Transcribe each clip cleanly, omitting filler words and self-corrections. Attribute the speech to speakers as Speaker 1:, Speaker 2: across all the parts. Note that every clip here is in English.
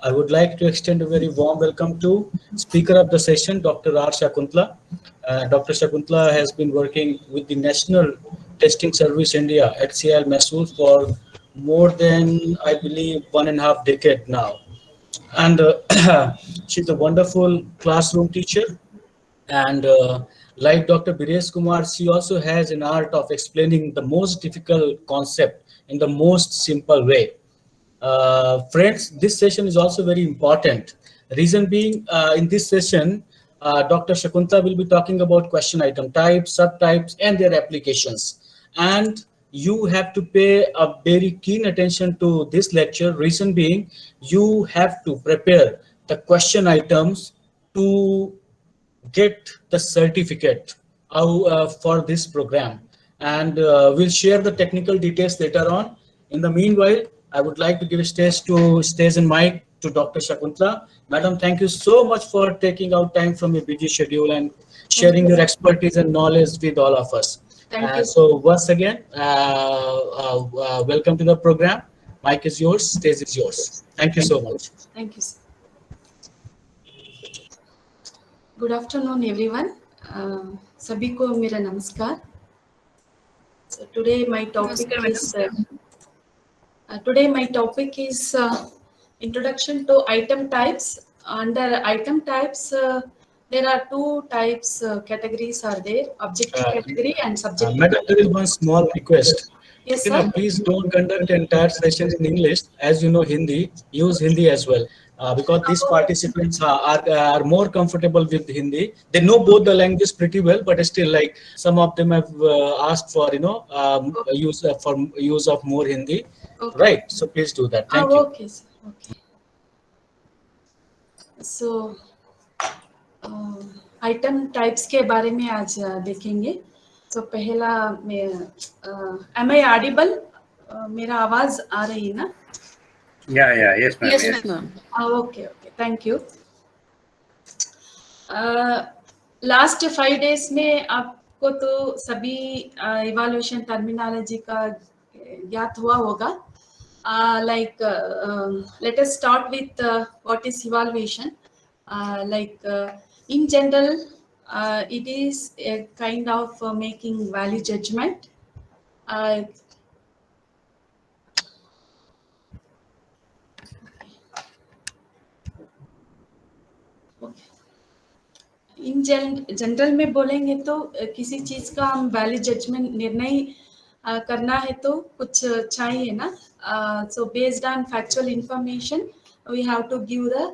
Speaker 1: I would like to extend a very warm welcome to speaker of the session, Dr. R. Shakuntala. Dr. Shakuntala has been working with the National Testing Service India (HCL) Mysore for more than, I believe, 1.5 decade now. And she's a wonderful classroom teacher. And like Dr. Biresh Kumar, she also has an art of explaining the most difficult concept in the most simple way. Friends, this session is also very important. Reason being, in this session, Dr. Shakunta will be talking about question item types, subtypes, and their applications. And you have to pay a very keen attention to this lecture. Reason being, you have to prepare the question items to get the certificate for this program, and we'll share the technical details later on. In the meanwhile, I would like to give a stage and mic to Dr. Shakuntala. Madam, thank you so much for taking out time from your busy schedule and sharing your expertise and knowledge with all of us.
Speaker 2: Thank you.
Speaker 1: So once again, welcome to the program. Mic is yours, stage is yours. Thank you so much.
Speaker 2: Thank you, sir. Good afternoon, everyone. सभी को मेरा नमस्कार. So today my topic is introduction to item types. Under item types, there are two types categories are there: objective category and subjective.
Speaker 1: Madam, there is one small request.
Speaker 2: Yes, sir.
Speaker 1: Please don't conduct entire session in English. As you know Hindi, use Hindi as well. Because these participants are more comfortable with Hindi. They know both the languages pretty well, but still, like, some of them have asked for use of more Hindi. Okay. Right. So please do that. Thank you.
Speaker 2: Okay, sir. Okay. So item types के बारे में आज देखेंगे. तो पहला am I audible? मेरा आवाज आ रही है ना?
Speaker 3: Yes, ma'am.
Speaker 2: Yes, ma'am. Okay. Thank you. Last 5 days में आपको तो सभी evaluation terminology का ज्ञात हुआ होगा. Let us start with what is evaluation. In general, it is a kind of making value judgment. In general में बोलेंगे तो किसी चीज का हम वैल्यू जजमेंट निर्णय करना है तो कुछ चाहिए ना. So based on factual information, we have to give the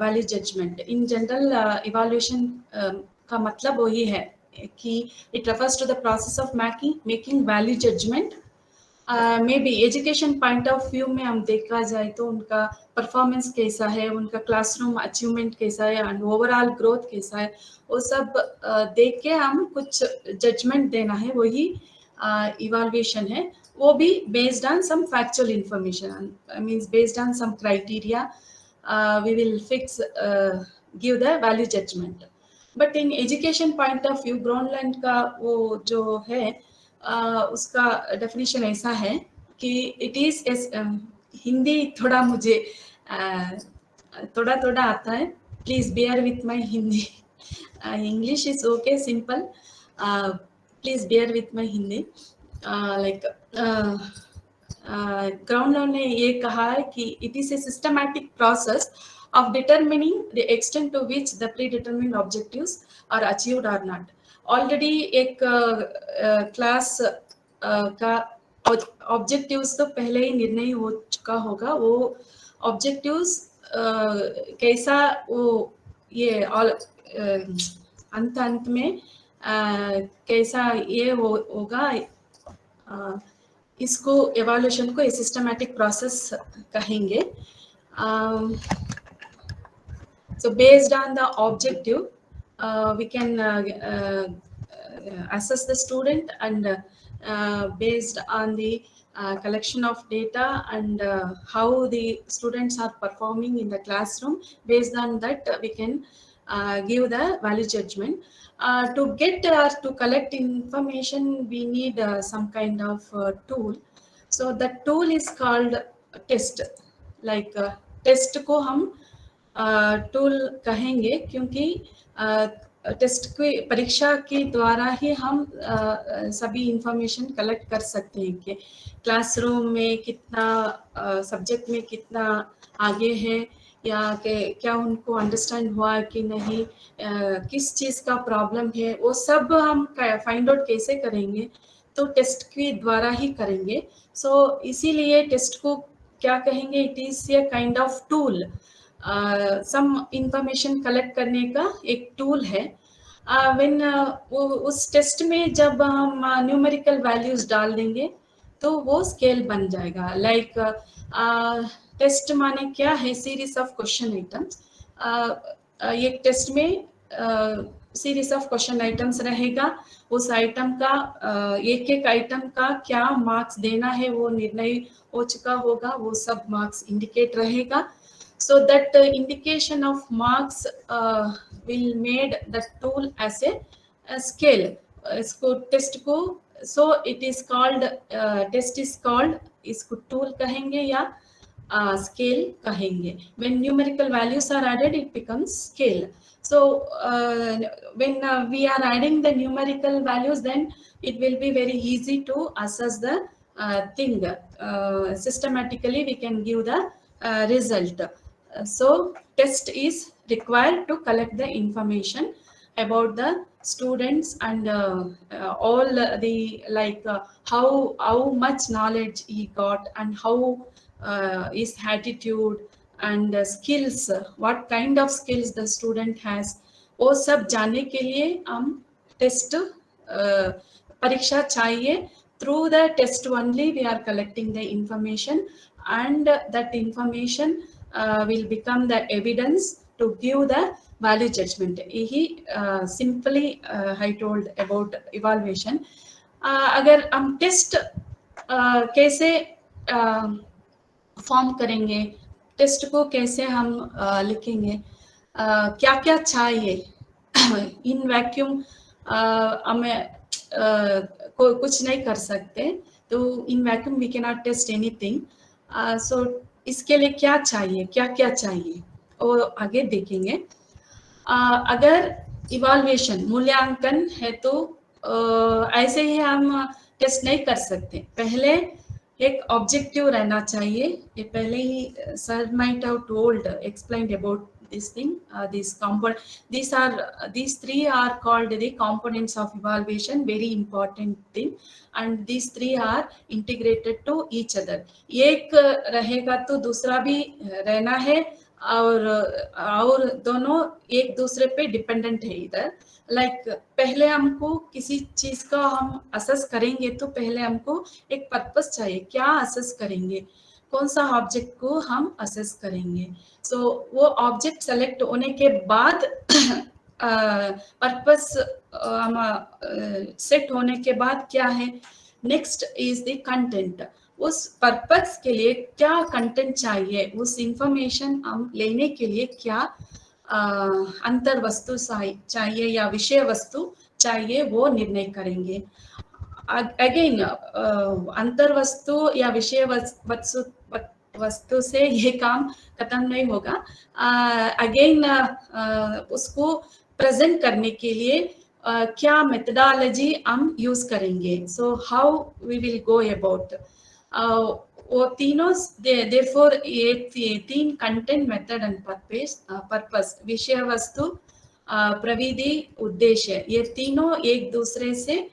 Speaker 2: value judgment. In general, evaluation का मतलब वही है कि it refers to the process of making value judgment. Maybe education point of view में हम देखा जाए तो उनका परफॉर्मेंस कैसा है, उनका क्लासरूम अचीवमेंट कैसा है एंड ओवरऑल ग्रोथ कैसा है, वो सब देख के हम कुछ जजमेंट देना है, वही इवैल्यूएशन है. वो भी based on some factual information, means based on some criteria we will fix give the value judgement. But in education point of view Gronlund का वो जो है उसका डेफिनेशन ऐसा है कि इट इज हिंदी थोड़ा मुझे थोड़ा आता है, please bear with my Hindi. English is okay simple, please bear with my Hindi. Gronlund ने ये कहा है कि it is a systematic process of determining the extent to which the predetermined objectives are achieved or not. Already एक class का objectives तो पहले ही निर्णय हो चुका होगा. वो ऑब्जेक्टिव्स कैसा वो ये अंत में कैसा ये होगा, इसको एवैल्यूएशन को सिस्टमैटिक प्रोसेस कहेंगे. So based on the objective, we can assess the student, and based on the collection of data and how the students are performing in the classroom, based on that we can give the value judgment. To get or to collect information, we need some kind of tool. So the tool is called test. Test को हम tool कहेंगे, क्योंकि test की परीक्षा के द्वारा ही हम सभी इंफॉर्मेशन कलेक्ट कर सकते हैं कि क्लासरूम में कितना सब्जेक्ट में कितना आगे है, या क्या उनको अंडरस्टैंड हुआ कि नहीं, किस चीज़ का प्रॉब्लम है, वो सब हम फाइंड आउट कैसे करेंगे, तो टेस्ट के द्वारा ही करेंगे। सो इसीलिए टेस्ट को क्या कहेंगे, it is a kind of tool, some information collect करने का एक टूल है। व्हेन उस टेस्ट में जब हम न्यूमेरिकल वैल्यूज डाल देंगे तो वो स्केल बन जाएगा। लाइक टेस्ट माने क्या है, सीरीज ऑफ क्वेश्चन आइटम्स। एक टेस्ट में सीरीज ऑफ क्वेश्चन आइटम्स रहेगा, उस आइटम का एक एक आइटम का क्या मार्क्स देना है वो निर्णय हो चुका होगा, वो सब मार्क्स इंडिकेट रहेगा। So that indication of marks will made the tool as a scale. इसको टेस्ट को, so it is called test is called, इसको tool कहेंगे या scale कहेंगे। When numerical values are added, it becomes scale. So when we are adding the numerical values, then it will be very easy to assess the thing. Systematically, we can give the result. So test is required to collect the information about the students and all the like how much knowledge he got and how his attitude and skills, what kind of skills the student has, वो सब जानने के लिए हम test परीक्षा चाहिए। Through the test only we are collecting the information, and that information will become the evidence to give the value judgment. यही simply I told about evaluation. अगर हम टेस्ट कैसे फॉर्म करेंगे, टेस्ट को कैसे हम लिखेंगे, क्या क्या चाहिए इन वैक्यूम हमें कुछ नहीं कर सकते, तो in vacuum we can not test anything. So इसके लिए क्या चाहिए, क्या क्या चाहिए वो आगे देखेंगे। अगर इवैल्यूएशन मूल्यांकन है तो ऐसे ही हम टेस्ट नहीं कर सकते, पहले एक ऑब्जेक्टिव रहना चाहिए। ये पहले ही sir might have told explained about this thing, these three are called the components of evaluation, very important thing, and these three are integrated to each other. एक रहेगा तो दूसरा भी रहना है, और दोनों एक दूसरे पे डिपेंडेंट है इधर। लाइक पहले हमको किसी चीज का हम असेस करेंगे तो पहले हमको एक पर्पस चाहिए, क्या असेस करेंगे, कौन सा ऑब्जेक्ट को हम असेस करेंगे। सो वो ऑब्जेक्ट सेलेक्ट होने के बाद पर्पस सेट होने के बाद क्या है, नेक्स्ट इज द कंटेंट। उस पर्पस के लिए क्या कंटेंट चाहिए, उस इंफॉर्मेशन हम लेने के लिए क्या अंतर वस्तु चाहिए या विषय वस्तु चाहिए, वो निर्णय करेंगे। अगेन अंतर वस्तु या विषय वस्तु से ये काम खत्म नहीं होगा। अगेन उसको प्रेजेंट करने के लिए क्या मेथडोलॉजी हम यूज करेंगे, so how we will go about. वो तीनों देयरफॉर ये तीन कंटेंट, मेथड एंड पर्पस, विषय वस्तु, प्रविधि, उद्देश्य, ये तीनों एक दूसरे से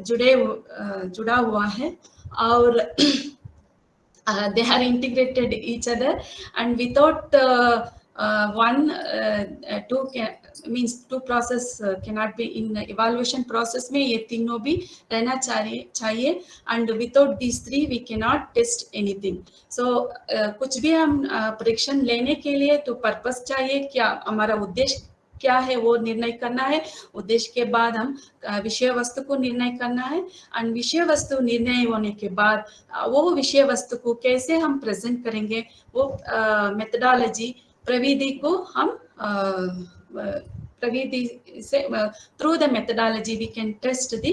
Speaker 2: जुड़ा हुआ है, और they are integrated each other, and without two process cannot be in evaluation process में ये तीनों भी रहना चाहिए, and without these three we cannot test anything. So कुछ भी हम परीक्षण लेने के लिए तो पर्पस चाहिए, क्या हमारा उद्देश्य क्या है वो निर्णय करना है, उद्देश्य के बाद हम विषय वस्तु को निर्णय करना है, और विषय वस्तु निर्णय होने के बाद वो विषय वस्तु को कैसे हम प्रेजेंट करेंगे, वो मेथडोलॉजी, प्रविधि को हम प्रविधि से through the methodology we can test the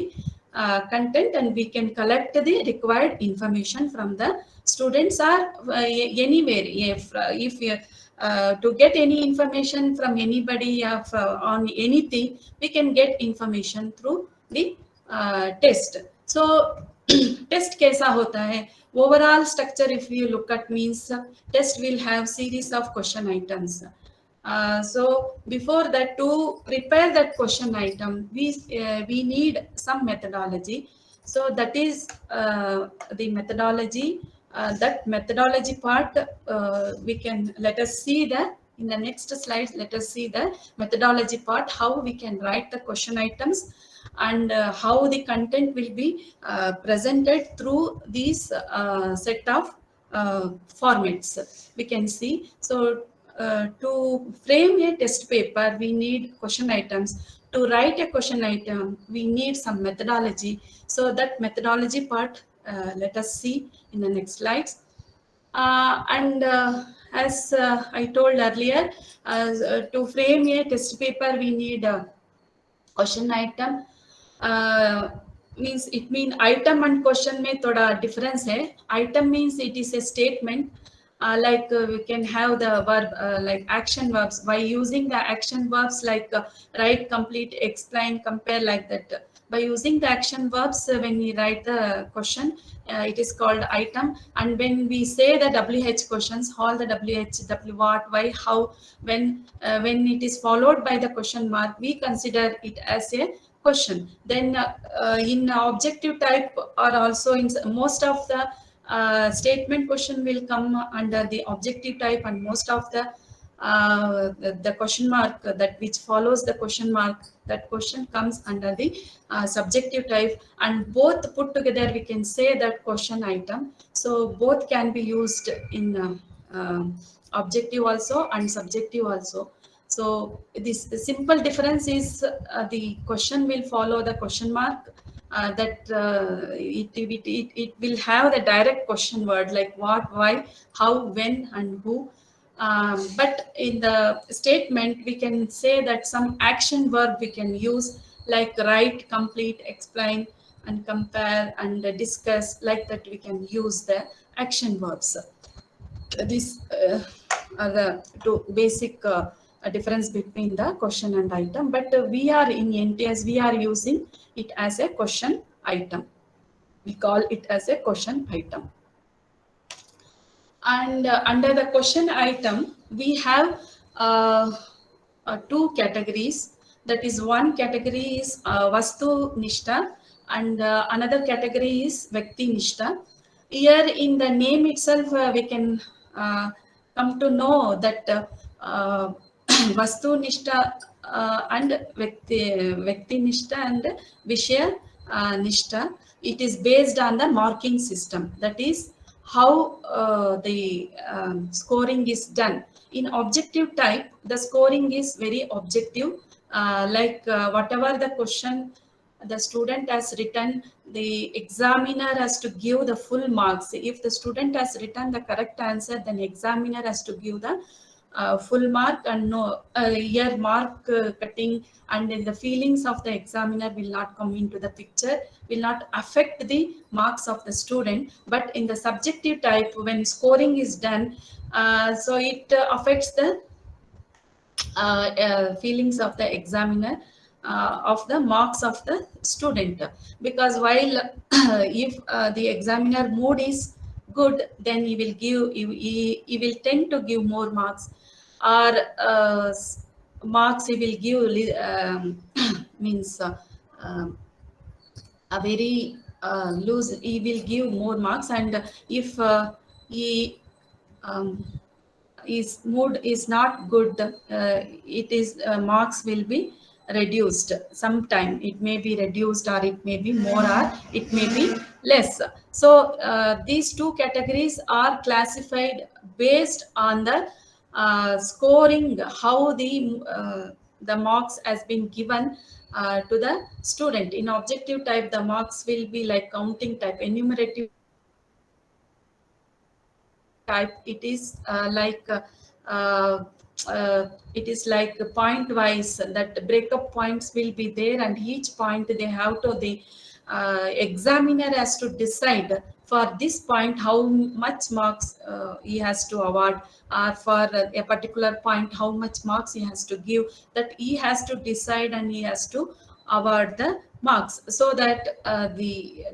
Speaker 2: content, and we can collect the required information from the students or anywhere. If to get any information from anybody on anything, we can get information through the test. So test कैसा होता है? Overall structure, if you look at, means test will have series of question items. So before that, to prepare that question item, we need some methodology. So that is the methodology. That methodology part, we can, let us see the, in the next slide, let us see the methodology part, how we can write the question items, and how the content will be presented through these set of formats we can see. So to frame a test paper, we need question items. To write a question item, we need some methodology. So that methodology part, let us see in the next slides. And as I told earlier, to frame a test paper, we need a question item. Means it mean item and question में थोड़ा difference है. Item means it is a statement. Like we can have the verb like action verbs. By using the action verbs like write, complete, explain, compare, like that. By using the action verbs, when we write the question, it is called item. And when we say the WH questions, all the WH, what, why, how, when it is followed by the question mark, we consider it as a question. Then in objective type, or also in most of the statement question will come under the objective type, and most of the question mark that which follows the question mark, that question comes under the subjective type. And both put together, we can say that question item. So both can be used in objective also and subjective also. So this simple difference is the question will follow the question mark. It will have the direct question word like what, why, how, when, and who. But in the statement, we can say that some action verb we can use, like write, complete, explain, and compare, and discuss, like that we can use the action verbs. These are the two basic difference between the question and item. But we are in NTS, we are using it as a question item. We call it as a question item. And under the question item, we have two categories. That is, one category is Vastu Nishta, and another category is Vyakti Nishta. Here in the name itself, we can come to know that Vastu Nishta and Vyakti Nishta and Vishaya Nishta, it is based on the marking system. That is how the scoring is done. In objective type, the scoring is very objective. Like whatever the question the student has written, the examiner has to give the full marks. If the student has written the correct answer, then examiner has to give the full mark, and no here mark cutting and then the feelings of the examiner will not come into the picture, will not affect the marks of the student. But in the subjective type, when scoring is done, so it affects the feelings of the examiner, of the marks of the student. Because while if the examiner mood is good, then he will give, he will tend to give more marks, or marks he will give means a very loose, he will give more marks. And if he his mood is not good, it is marks will be reduced. Sometime it may be reduced, or it may be more, or it may be less. So these two categories are classified based on the scoring, how the marks has been given to the student. In objective type, the marks will be like counting type. Enumerative type, it is it is like point wise, that breakup points will be there, and each point they have to examiner has to decide for this point how much marks he has to award, or for a particular point how much marks he has to give, that he has to decide and he has to award the marks. So that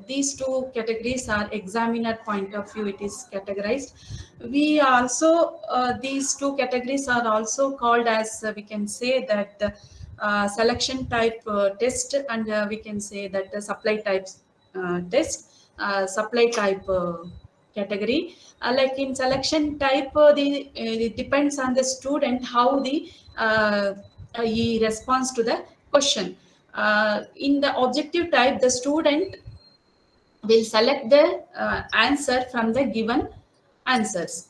Speaker 2: these two categories are examiner point of view, it is categorized. We also these two categories are also called as we can say that selection type test, and we can say that the supply types test, supply type category. Like in selection type, it depends on the student how he responds to the question. In the objective type, the student will select the answer from the given answers.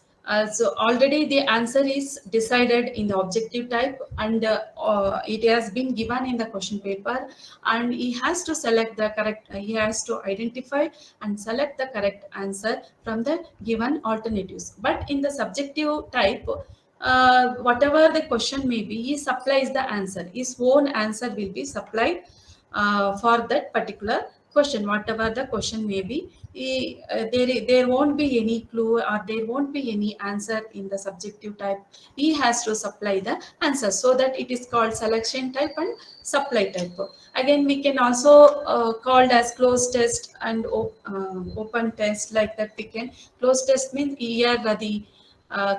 Speaker 2: So already the answer is decided in the objective type, and it has been given in the question paper, and he has to select the correct, he has to identify and select the correct answer from the given alternatives. But in the subjective type, whatever the question may be, he supplies the answer, his own answer will be supplied for that particular question, whatever the question may be. There won't be any clue or there won't be any answer in the subjective type. He has to supply the answer, so that it is called selection type and supply type. Again, we can also called as closed test and open test, like that. We can, closed test means here the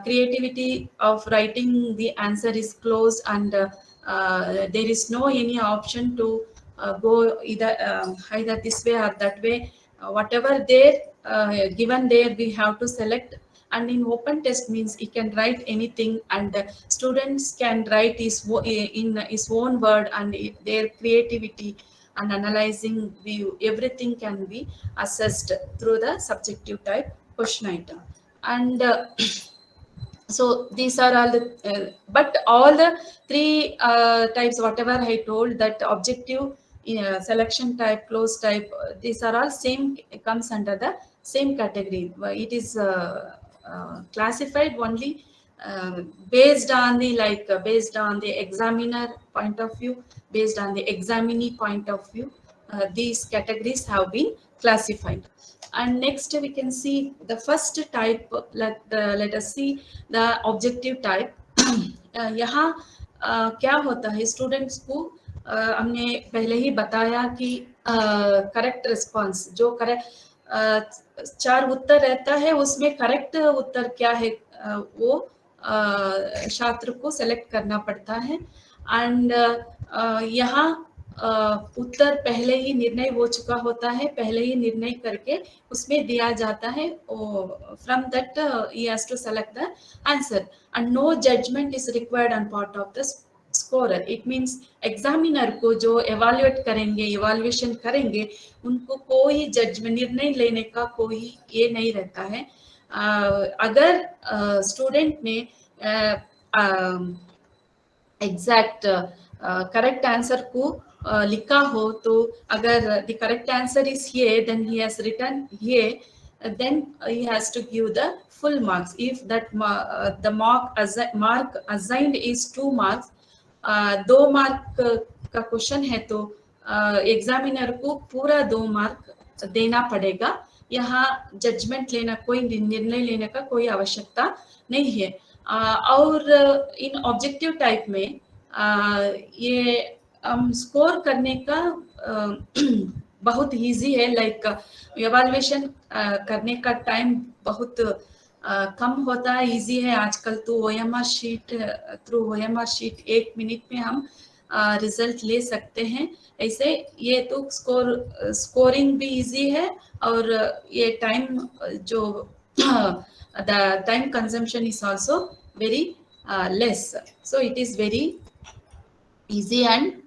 Speaker 2: creativity of writing the answer is closed, and there is no any option to go either this way or that way. Whatever there given there, we have to select. And in open test means he can write anything, and students can write in his own word, and their creativity and analyzing view, everything can be assessed through the subjective type question item. And so these are all the but all the three types, whatever I told, that objective, selection type, closed type, these are all same, comes under the same category. It is classified only based on the based on the examiner point of view, based on the examinee point of view. These categories have been classified. And next we can see the first type. Let us see the objective type. यहाँ क्या होता है, students को हमने पहले ही बताया कि करेक्ट रिस्पांस, जो करेक्ट 4 उत्तर रहता है, उसमें करेक्ट उत्तर क्या है वो छात्र को सेलेक्ट करना पड़ता है. एंड यहाँ उत्तर पहले ही निर्णय हो चुका होता है, पहले ही निर्णय करके उसमें दिया जाता है. From that he has to select the answer, and no judgement is required on part of the scorer. It means examiner को जो एवेल्युएट करेंगे, इवैल्यूएशन करेंगे, उनको कोई जजमेंट, निर्णय लेने का कोई ये नहीं रहता है. अगर स्टूडेंट ने एग्जैक्ट करेक्ट आंसर को लिखा हो, तो अगर the correct answer is here, then he has written here, then he has to give the full marks. If that the mark assigned is 2 marks, 2 mark का क्वेश्चन है, तो examiner को पूरा 2 मार्क देना पड़ेगा. यहाँ जजमेंट लेना, कोई निर्णय लेने का कोई आवश्यकता नहीं है. और इन ऑब्जेक्टिव टाइप में ये स्कोर करने का बहुत इजी है. लाइक इवैल्यूएशन करने का टाइम बहुत कम होता है, इजी है. आजकल तो OMR sheet, through OMR sheet 1 minute में हम रिजल्ट ले सकते हैं. ऐसे ये तो स्कोरिंग भी इजी है, और ये टाइम जो the time consumption is also very less. So it is very easy and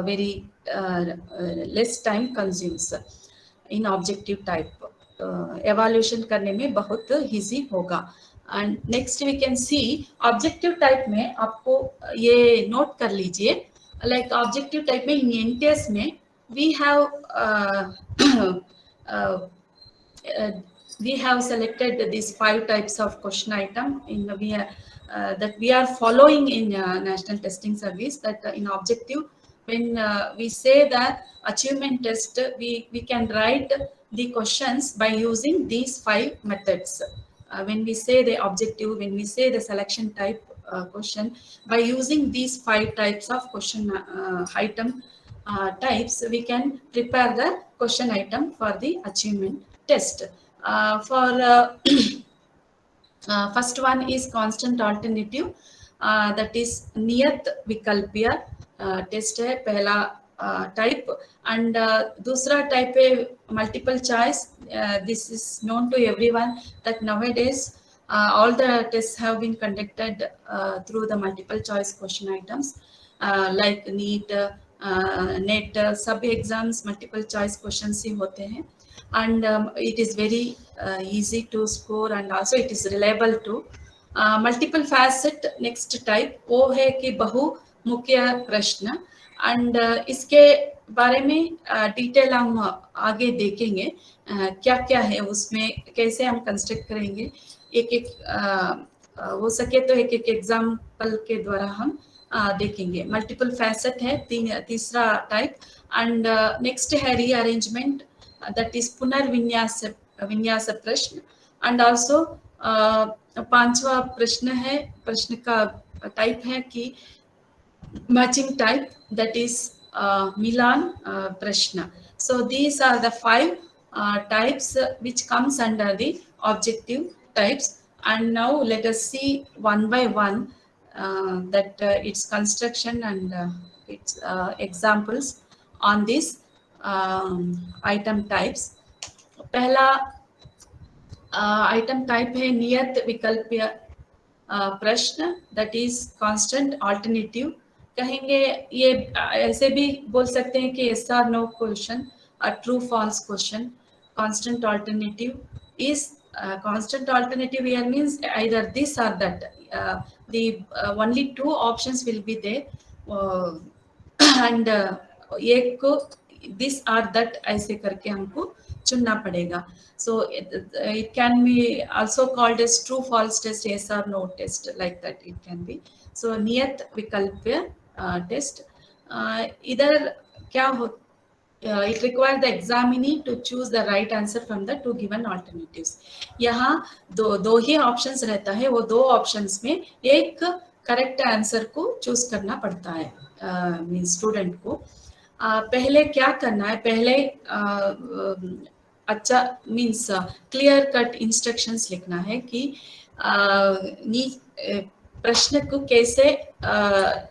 Speaker 2: very less time consumes in objective type. Evaluation करने में बहुत easy होगा. And next we can see objective type में, आपको ये note कर लीजिए. Like objective type में in NTS में we have selected these 5 types of question item that we are following in National Testing Service. That in objective when we say the achievement test, we can write the questions by using these 5 methods. When we say the objective, when we say the selection type question, by using these 5 types of question item types, we can prepare the question item for the achievement test. First one is constant alternative, that is नियत विकल्पीय test है पहला type. एंड दूसरा type है multiple choice. This is known to everyone that nowadays all the tests have been conducted through the multiple choice question items like NEET, NET, सब exams multiple choice question ही होते हैं. And it is very easy to score and also it is reliable too. Multiple facet next type वो है कि बहुमुखी प्रश्न. and इसके बारे में डिटेल हम आगे देखेंगे क्या क्या है उसमें, कैसे हम कंस्ट्रक्ट करेंगे. एक एक हो सके तो एक एक एग्जाम्पल के द्वारा हम देखेंगे. मल्टीपल फैसेट है तीसरा टाइप. एंड नेक्स्ट है रीअरेंजमेंट, that is पुनर्विन्यास प्रश्न. एंड ऑल्सो पांचवा प्रश्न है, प्रश्न का टाइप है कि मैचिंग टाइप, that is मिलान प्रश्न. So these are the 5 types which comes under the objective types. And now let us see one by one that its construction and its examples on this item types. पहला item type है नियत विकल्पीय प्रश्न, that is constant alternative. कहेंगे ये ऐसे भी बोल सकते हैं कि yes or no question, a true false question. Constant alternative is constant alternative here means either this or that. The only 2 options will be there and एक को this or that ऐसे करके हमको चुनना पड़ेगा. So it can be also called as true false test, yes or no test, like that it can be. So नियत विकल्पीय test. इधर क्या हो, it requires the examinee to choose the right answer from the 2 given alternatives. यहाँ दो ही options रहता है, वो 2 options में एक करेक्ट आंसर को चूज करना पड़ता है मींस स्टूडेंट को. पहले क्या करना है, पहले अच्छा मींस क्लियर कट इंस्ट्रक्शंस लिखना है कि प्रश्न को कैसे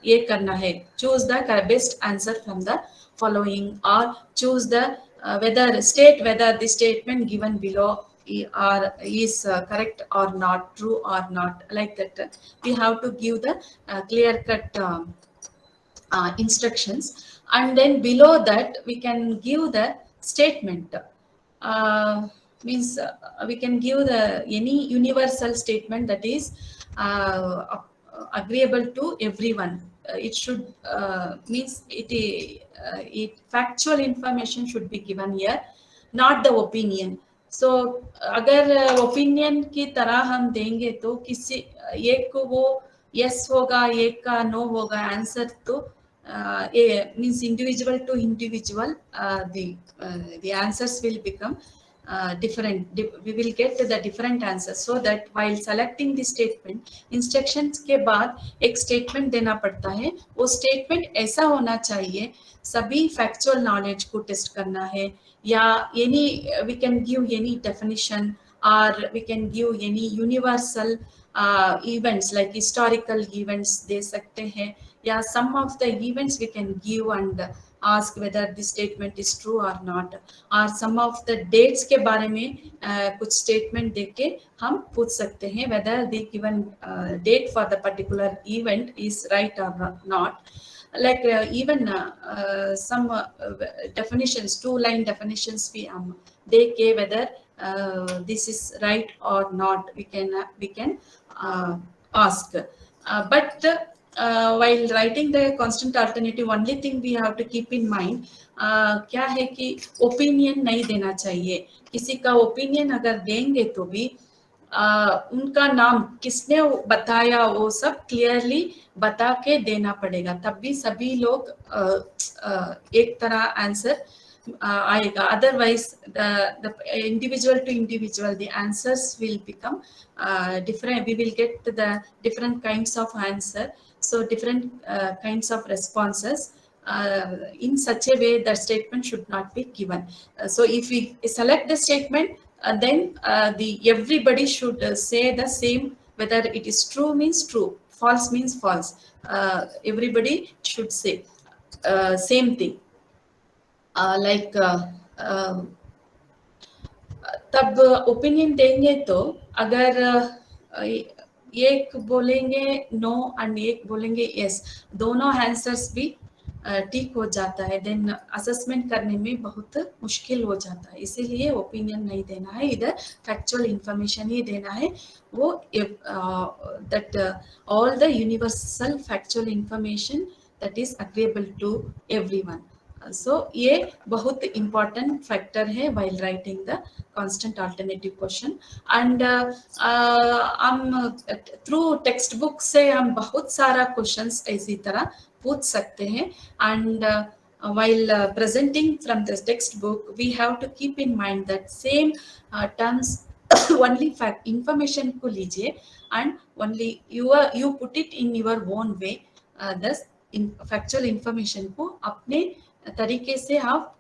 Speaker 2: ये करना है. Choose the best answer from the following, or choose the whether the statement given below is correct or not, true or not, like that. We have to give the clear cut instructions, and then below that we can give the statement. Means we can give the any universal statement that is agreeable to everyone. It should means it factual information should be given here, not the opinion. So अगर opinion की तरह हम देंगे तो किसी एक को वो yes होगा, एक का no होगा आंसर, तो means individual to individual the answers will become different. We will get the different answers. So that while selecting the statement, instructions के बाद एक statement देना पड़ता है. वो statement ऐसा होना चाहिए, सभी factual knowledge को test करना है, या any we can give any definition, or we can give any universal events like historical events दे सकते हैं, या some of the events we can give and ask whether this statement is true or not, or some of the dates के बारे में कुछ statement देके हम पूछ सकते हैं whether the given date for the particular event is right or not. Like even some definitions, 2-line definitions we देके whether this is right or not we can ask. But while writing the constant alternative, only thing we have to keep in mind क्या है कि opinion नहीं देना चाहिए. किसी का opinion अगर देंगे तो भी उनका नाम किसने बताया वो सब क्लियरली बता के देना पड़ेगा, तब भी सभी लोग एक तरह आंसर आएगा. Otherwise the individual to individual the answers will become different. We will get the different kinds of answer, so different kinds of responses. In such a way the statement should not be given. So if we select the statement, then everybody should say the same, whether it is true means true, false means false. Everybody should say same thing. तब opinion देंगे तो अगर एक बोलेंगे no and एक बोलेंगे yes, दोनों answers भी ठीक हो जाता है, देन असेसमेंट करने में बहुत मुश्किल हो जाता है. इसीलिए ओपिनियन नहीं देना है, इधर फैक्चुअल इंफॉर्मेशन ही देना है. वो that all the universal factual information that is agreeable to everyone. So ये बहुत important factor है while writing the constant alternative question. And हम through textbook से हम बहुत सारा questions इसी तरह पूछ सकते हैं. And while presenting from this textbook, we have to keep in mind that same terms only fact information को लीजिए and only you put it in your own way. Thus factual information को अपने तरीके से आप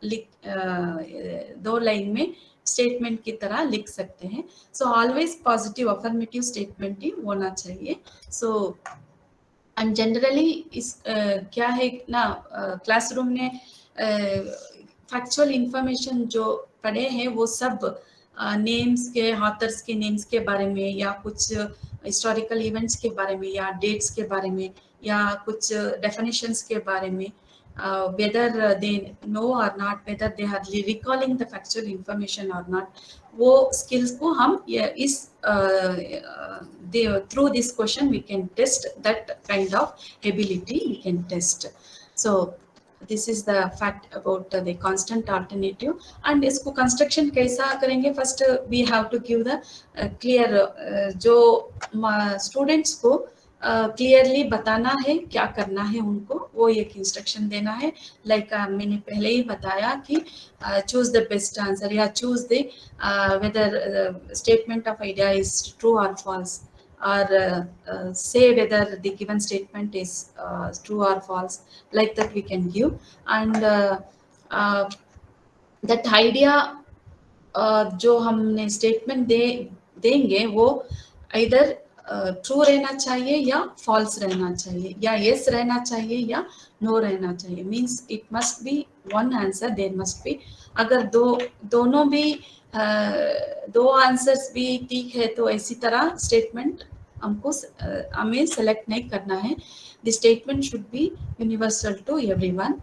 Speaker 2: दो लाइन में statement की तरह लिख सकते हैं. So always positive affirmative statement ही होना चाहिए. सो एंड जनरली इस क्या है ना, क्लासरूम में फैक्चुअल इंफॉर्मेशन जो पढ़े हैं वो सब नेम्स के, ऑथर्स के नेम्स के बारे में, या कुछ हिस्टोरिकल इवेंट्स के बारे में, या डेट्स के बारे में, या कुछ डेफिनेशंस के बारे में, whether they know or not, whether they are recalling the factual information or not, वो skills को हम इस through this question we can test that kind of ability we can test. So this is the fact about the constant alternative. And इसको construction कैसा करेंगे, first we have to give the clear जो students को clearly बताना है क्या करना है उनको, वो एक इंस्ट्रक्शन देना है. लाइक मैंने पहले ही बताया कि चूज द बेस्ट आंसर, या choose the whether statement of idea is true और false, or say whether the given statement is true or false, like that we can give. And that idea जो हमने statement देंगे वो either true रहना चाहिए या false रहना चाहिए, या यस रहना चाहिए या नो रहना चाहिए. Means it must be one answer, there must be. अगर दोनों भी दो आंसर्स भी ठीक है तो इसी तरह स्टेटमेंट हमें सेलेक्ट नहीं करना है. The statement should be universal to everyone.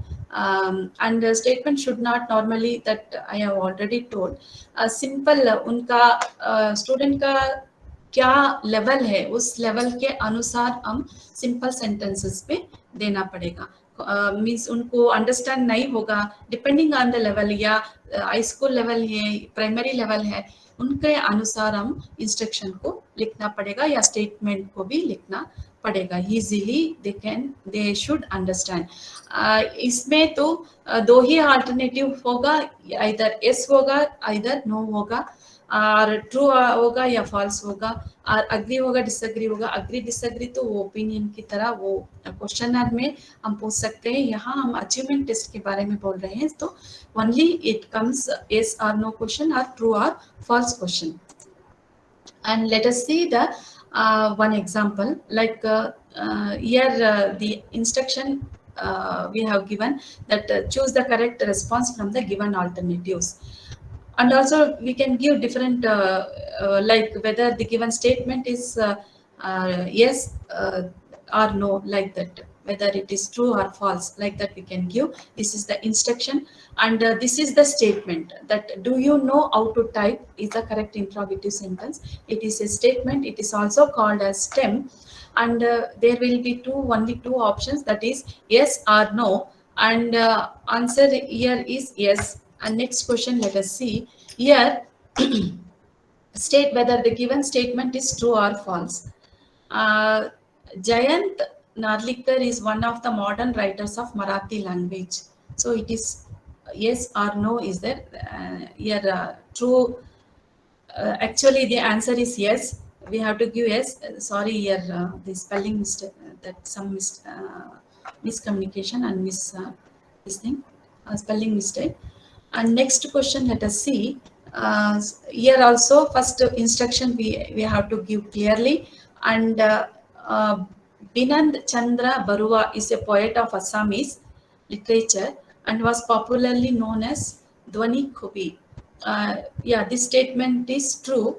Speaker 2: And statement should not normally, that I have already told, simple उनका स्टूडेंट का क्या लेवल है उस लेवल के अनुसार हम सिंपल सेंटेंसेस पे देना पड़ेगा. मीन्स उनको अंडरस्टैंड नहीं होगा, डिपेंडिंग ऑन द लेवल, या हाई स्कूल लेवल है, प्राइमरी लेवल है, उनके अनुसार हम इंस्ट्रक्शन को लिखना पड़ेगा या स्टेटमेंट को भी लिखना पड़ेगा. Easily they should understand. इसमें तो दो ही अल्टरनेटिव होगा, इधर यस होगा, इधर नो होगा, और ट्रू होगा या फॉल्स होगा, और अग्री होगा, डिसएग्री होगा. अग्री डिसएग्री तो वो ओपिनियन की तरह वो क्वेश्चनर में हम पूछ सकते हैं. यहाँ हम अचीवमेंट टेस्ट के बारे में बोल रहे हैं, तो ओनली इट कम्स यस और नो क्वेश्चन, और ट्रू और false question. And let us see the one example, like here the instruction we have given that choose the correct response from the given alternatives. And also we can give different like whether the given statement is yes or no, like that, whether it is true or false, like that we can give. This is the instruction. And this is the statement, that do you know how to type is the correct interrogative sentence. It is a statement, it is also called as stem. And there will be only two options, that is yes or no. And answer here is yes. And next question, let us see here. State whether the given statement is true or false. Jayant Narlikar is one of the modern writers of Marathi language. So it is yes or no is there here true. Actually, the answer is yes. We have to give yes. Sorry, here the spelling mistake, that some miscommunication and this thing, spelling mistake. And next question, let us see. Here also, first instruction we have to give clearly. And Binand Chandra Barua is a poet of Assamese literature and was popularly known as Dwani Kobi. Yeah, this statement is true.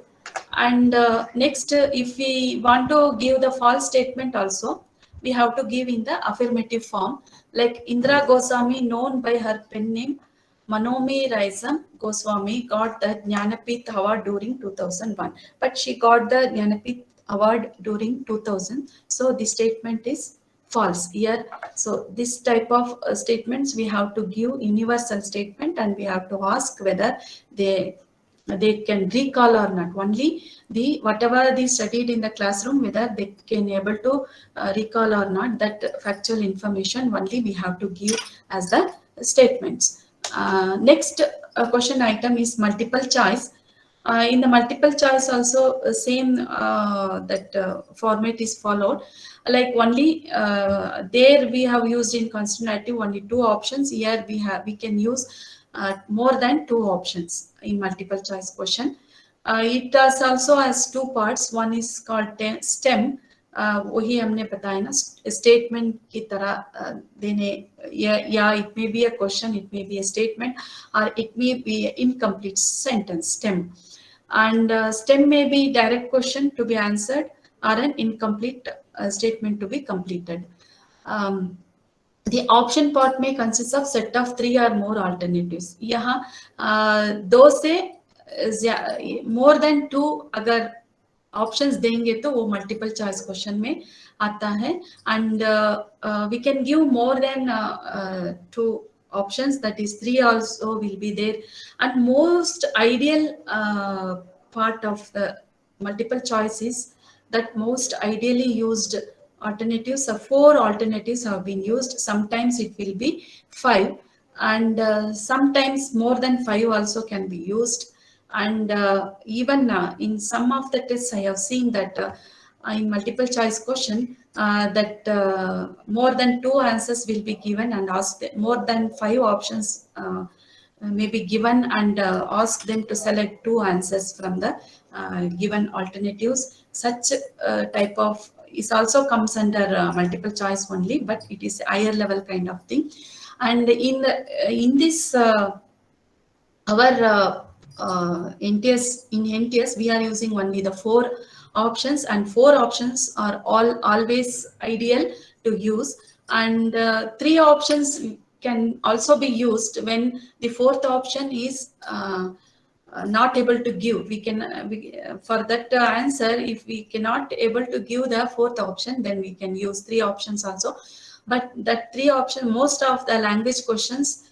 Speaker 2: And next, if we want to give the false statement also, we have to give in the affirmative form. Like Indira Goswami, known by her pen name Manomi Raisam Goswami, got the Jnanapith Award during 2001. But she got the Jnanapith Award during 2000. So the statement is false here. So this type of statements we have to give universal statement, and we have to ask whether they can recall or not. Only the whatever they studied in the classroom, whether they can able to recall or not, that factual information only we have to give as the statements. Next question item is multiple choice. In the multiple choice also same that format is followed. Like only there we have used in constitutive only 2 options. Here we can use more than 2 options in multiple choice question. It does also has 2 parts. One is called STEM. वही हमने बताया ना, statement की तरह देने, या it may be a question, it may be a statement, or it may be an incomplete sentence. STEM. And STEM may be direct question to be answered or an incomplete statement to be completed. The option part may consist of set of 3 or more alternatives. यहाँ 2 से more than 2 अगर options देंगे तो वो multiple choice question में आता है. And we can give more than 2 options, that is 3 also will be there. And most ideal part of the multiple choice is that most ideally used alternatives, 4 alternatives have been used. Sometimes it will be 5, and sometimes more than 5 also can be used. And even in some of the tests I have seen that in multiple choice question that more than 2 answers will be given, and asked more than 5 options may be given, and ask them to select 2 answers from the given alternatives. Such type of is also comes under multiple choice only, but it is higher level kind of thing. And in this our NTS, in NTS we are using only the 4 options, and 4 options are always ideal to use. And 3 options can also be used when the 4th option is not able to give. We can for that answer, if we cannot able to give the 4th option, then we can use 3 options also. But that 3 option, most of the language questions,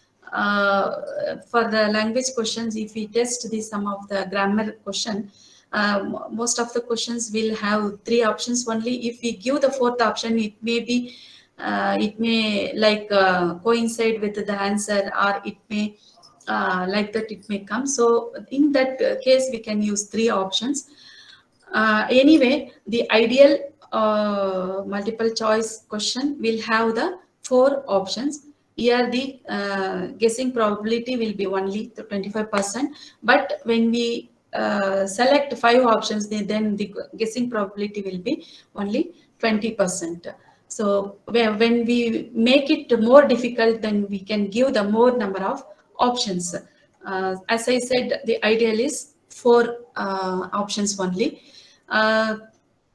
Speaker 2: for the language questions, if we test the some of the grammar question, most of the questions will have 3 options only. If we give the 4th option, it may be it may like coincide with the answer, or it may like that it may come. So in that case we can use 3 options. Anyway, the ideal multiple choice question will have the 4 options. Here the guessing probability will be only 25%, but when we select 5 options, then the guessing probability will be only 20%. So when we make it more difficult, then we can give the more number of options. As I said, the ideal is 4 options only.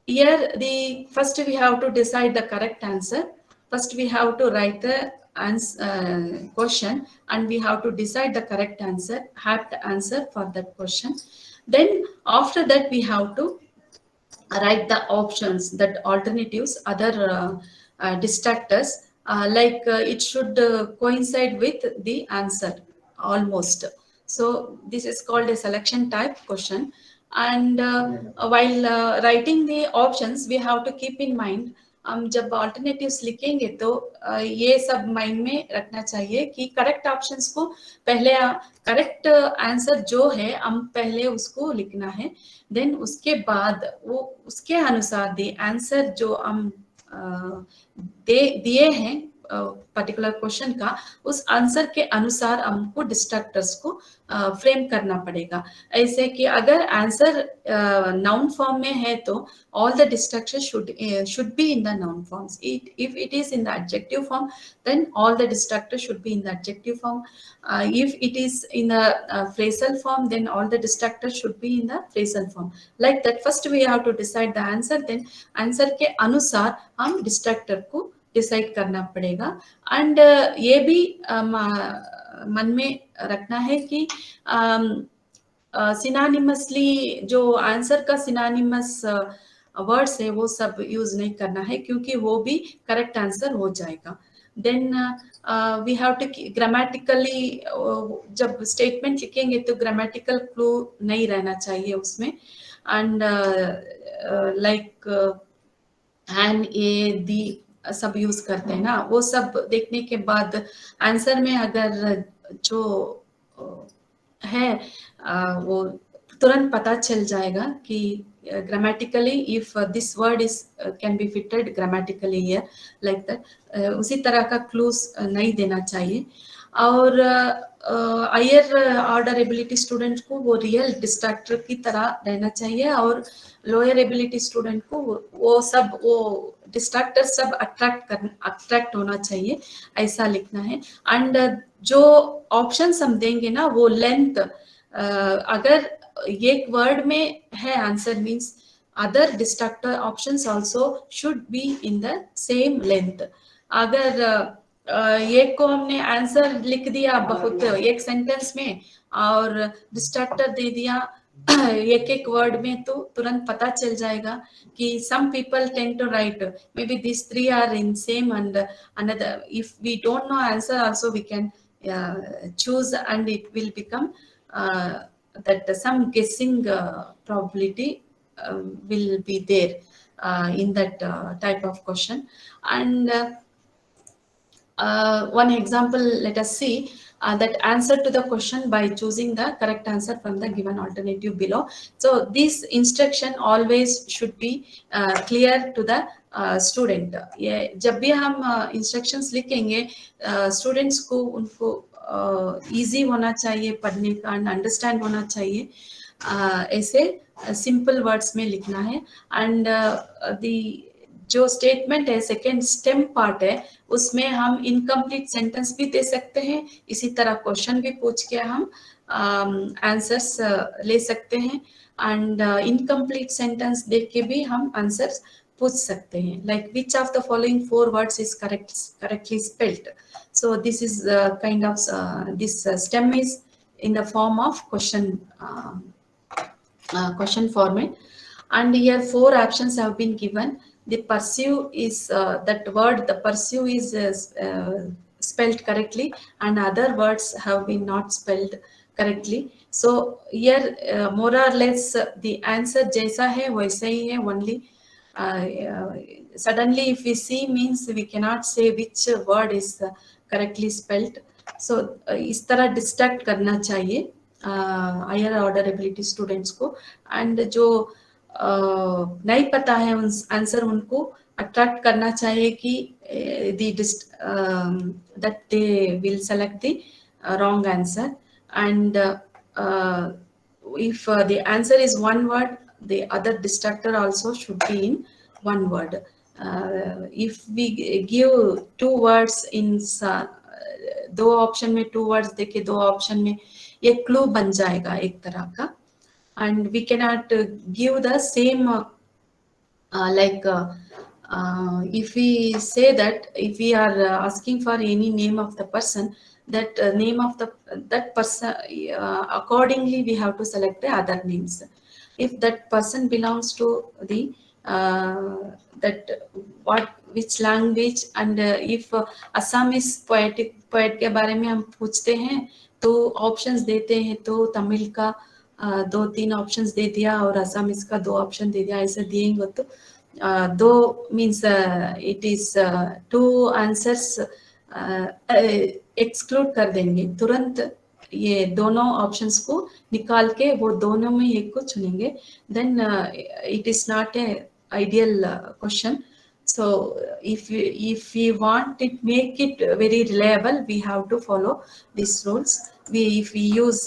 Speaker 2: Here the first we have to decide the correct answer. First we have to write the question, and we have to decide the correct answer, apt answer for that question. Then after that we have to write the options, that alternatives, other distractors, like it should coincide with the answer almost. So this is called a selection type question. And while writing the options we have to keep in mind, हम जब alternatives लिखेंगे तो ये सब mind में रखना चाहिए कि करेक्ट ऑप्शंस को पहले, करेक्ट आंसर जो है हम पहले उसको लिखना है, देन उसके बाद वो उसके अनुसार द आंसर जो हम दिए हैं पर्टिकुलर क्वेश्चन का, उस आंसर के अनुसार हमको डिस्ट्रक्टर्स को फ्रेम करना पड़ेगा। ऐसे कि अगर आंसर नाउन फॉर्म में है तो all the distractors should be in the noun forms. If it is in the adjective form, then all the distractors should be in the adjective form. If it is in the phrasal form, then all the distractors should be in the phrasal form. Like that, first we have to decide the answer, then answer के अनुसार हम distractor को decide करना पड़ेगा। And ये भी मन में रखना है कि सिनोनिमसली जो आंसर का सिनोनिमस वर्ड्स है वो सब यूज नहीं करना है, क्योंकि वो भी करेक्ट आंसर हो जाएगा। Then we have to grammatically, जब स्टेटमेंट लिखेंगे तो ग्रामेटिकल क्लू नहीं रहना चाहिए उसमें। And like and a the सब यूज करते हैं ना, वो सब देखने के बाद आंसर में अगर जो है वो तुरंत पता चल जाएगा कि grammatically if this word is can be fitted grammatically here, like that. उसी तरह का क्लूज नहीं देना चाहिए। और हायर ऑर्डर एबिलिटी स्टूडेंट को वो रियल डिस्ट्रैक्टर की तरह रहना चाहिए, और लोअर एबिलिटी स्टूडेंट को वो डिस्ट्रैक्टर सब अट्रैक्ट होना चाहिए, ऐसा लिखना है। एंड जो ऑप्शंस हम देंगे ना वो लेंथ, अगर एक वर्ड में है answer means other distractor options also should be in the same length. अगर एक को हमने आंसर लिख दिया बहुत एक सेंटेंस में और डिस्ट्रैक्टर दे दिया एक एक वर्ड में, तो तुरंत पता चल जाएगा कि some people tend to write maybe these three are in same and another. If we don't know answer also we can choose, and it will become that some guessing probability will be there in that type of question. And one example, let us see that answer to the question by choosing the correct answer from the given alternative below. So this instruction always should be clear to the student. ये जब भी हम instructions लिखेंगे students को उनको easy होना चाहिए पढ़ने का, and understand होना चाहिए, ऐसे simple words में लिखना है। And the जो स्टेटमेंट है सेकेंड स्टेम पार्ट है उसमें हम इनकम्प्लीट सेंटेंस भी दे सकते हैं, इसी तरह क्वेश्चन भी पूछ के हम आंसर्स ले सकते हैं। एंड इनकम्प्लीट सेंटेंस देख के भी हम आंसर्स पूछ सकते हैं, like which of the following 4 words is correctly spelled. So this is kind of this stem is in the form of question format. And here 4 options have been given. The pursue is that word, the pursue is spelled correctly, and other words have been not spelled correctly. So here more or less the answer jaisa hai waisa hi hai, only suddenly if we see means we cannot say which word is correctly spelled. So is tarah distract karna chahiye higher order ability students को, and जो नहीं पता है उन answer उनको attract करना चाहिए कि that they will select the wrong answer. And if the answer is one word, the other distractor also should be in one word. If we give 2 words in 2 option में 2 words देखे 2 option में, ये clue बन जाएगा एक तरह का। And we cannot give the same like if we say that if we are asking for any name of the person, that name of that person accordingly we have to select the other names. If that person belongs to the that which language, and if Assamese poet के बारे में हम पूछते हैं तो options देते हैं तो तमिल का 2-3 ऑप्शंस दे दिया और असमीज का 2 ऑप्शन दे दिया, ऐसे दिएंगे तो 2 means it is 2 answers exclude कर देंगे तुरंत, ये दोनों ऑप्शंस को निकाल के वो दोनों में एक को चुनेंगे, then it is not a ideal question. So if we want it make it very reliable, we have to follow these rules. If we use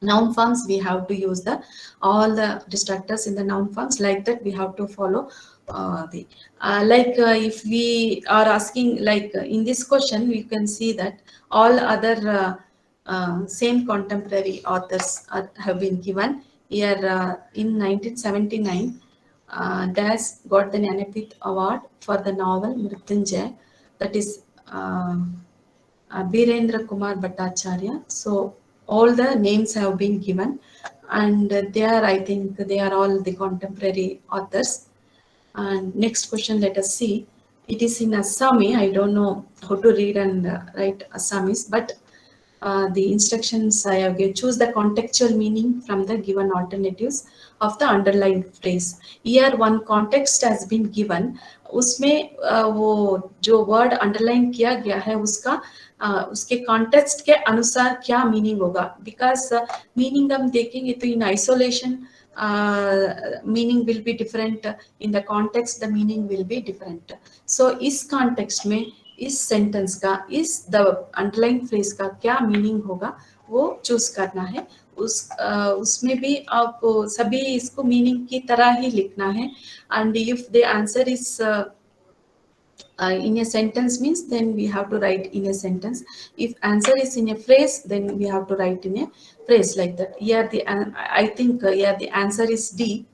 Speaker 2: noun forms, we have to use all the distractors in the noun forms. Like that we have to follow if we are asking in this question, we can see that all other same contemporary authors have been given here. In 1979, Das got the Jnanapith Award for the novel Mrityunjay, that is Birendra Kumar Bhattacharya. So all the names have been given, and I think they are all the contemporary authors. And next question, let us see. It is in Assami. I don't know how to read and write Assamese, but the instructions I have given. Choose the contextual meaning from the given alternatives of the underlined phrase. Here one context has been given. उसमें वो जो word underline किया गया है उसका उसके context के अनुसार क्या मीनिंग होगा, बिकॉज मीनिंग हम देखेंगे तो in isolation meaning will be different, in the context the meaning will be different. So इस context में इस sentence का इस the underlying phrase का क्या meaning होगा वो choose करना है. उसमें भी आपको सभी इसको meaning की तरह ही लिखना है, and if the answer is in a sentence means then we have to write in a sentence. If answer is in a phrase, then we have to write in a phrase, like that. Here I think here the answer is D.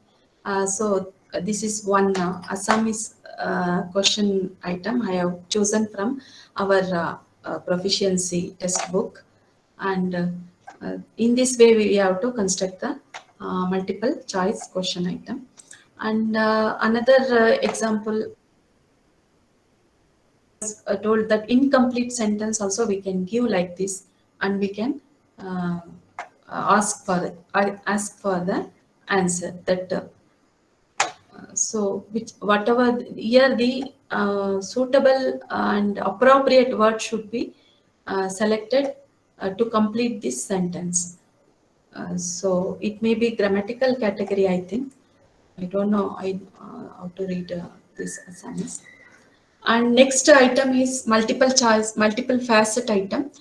Speaker 2: So this is one Assamese question item I have chosen from our proficiency test book, and in this way we have to construct the multiple choice question item. And another example told that incomplete sentence also we can give like this, and we can ask for the answer that so whatever here the suitable and appropriate word should be selected to complete this sentence. So it may be grammatical category, I think. I don't know how to read this Assamese. And next item is multiple choice, multiple facet item.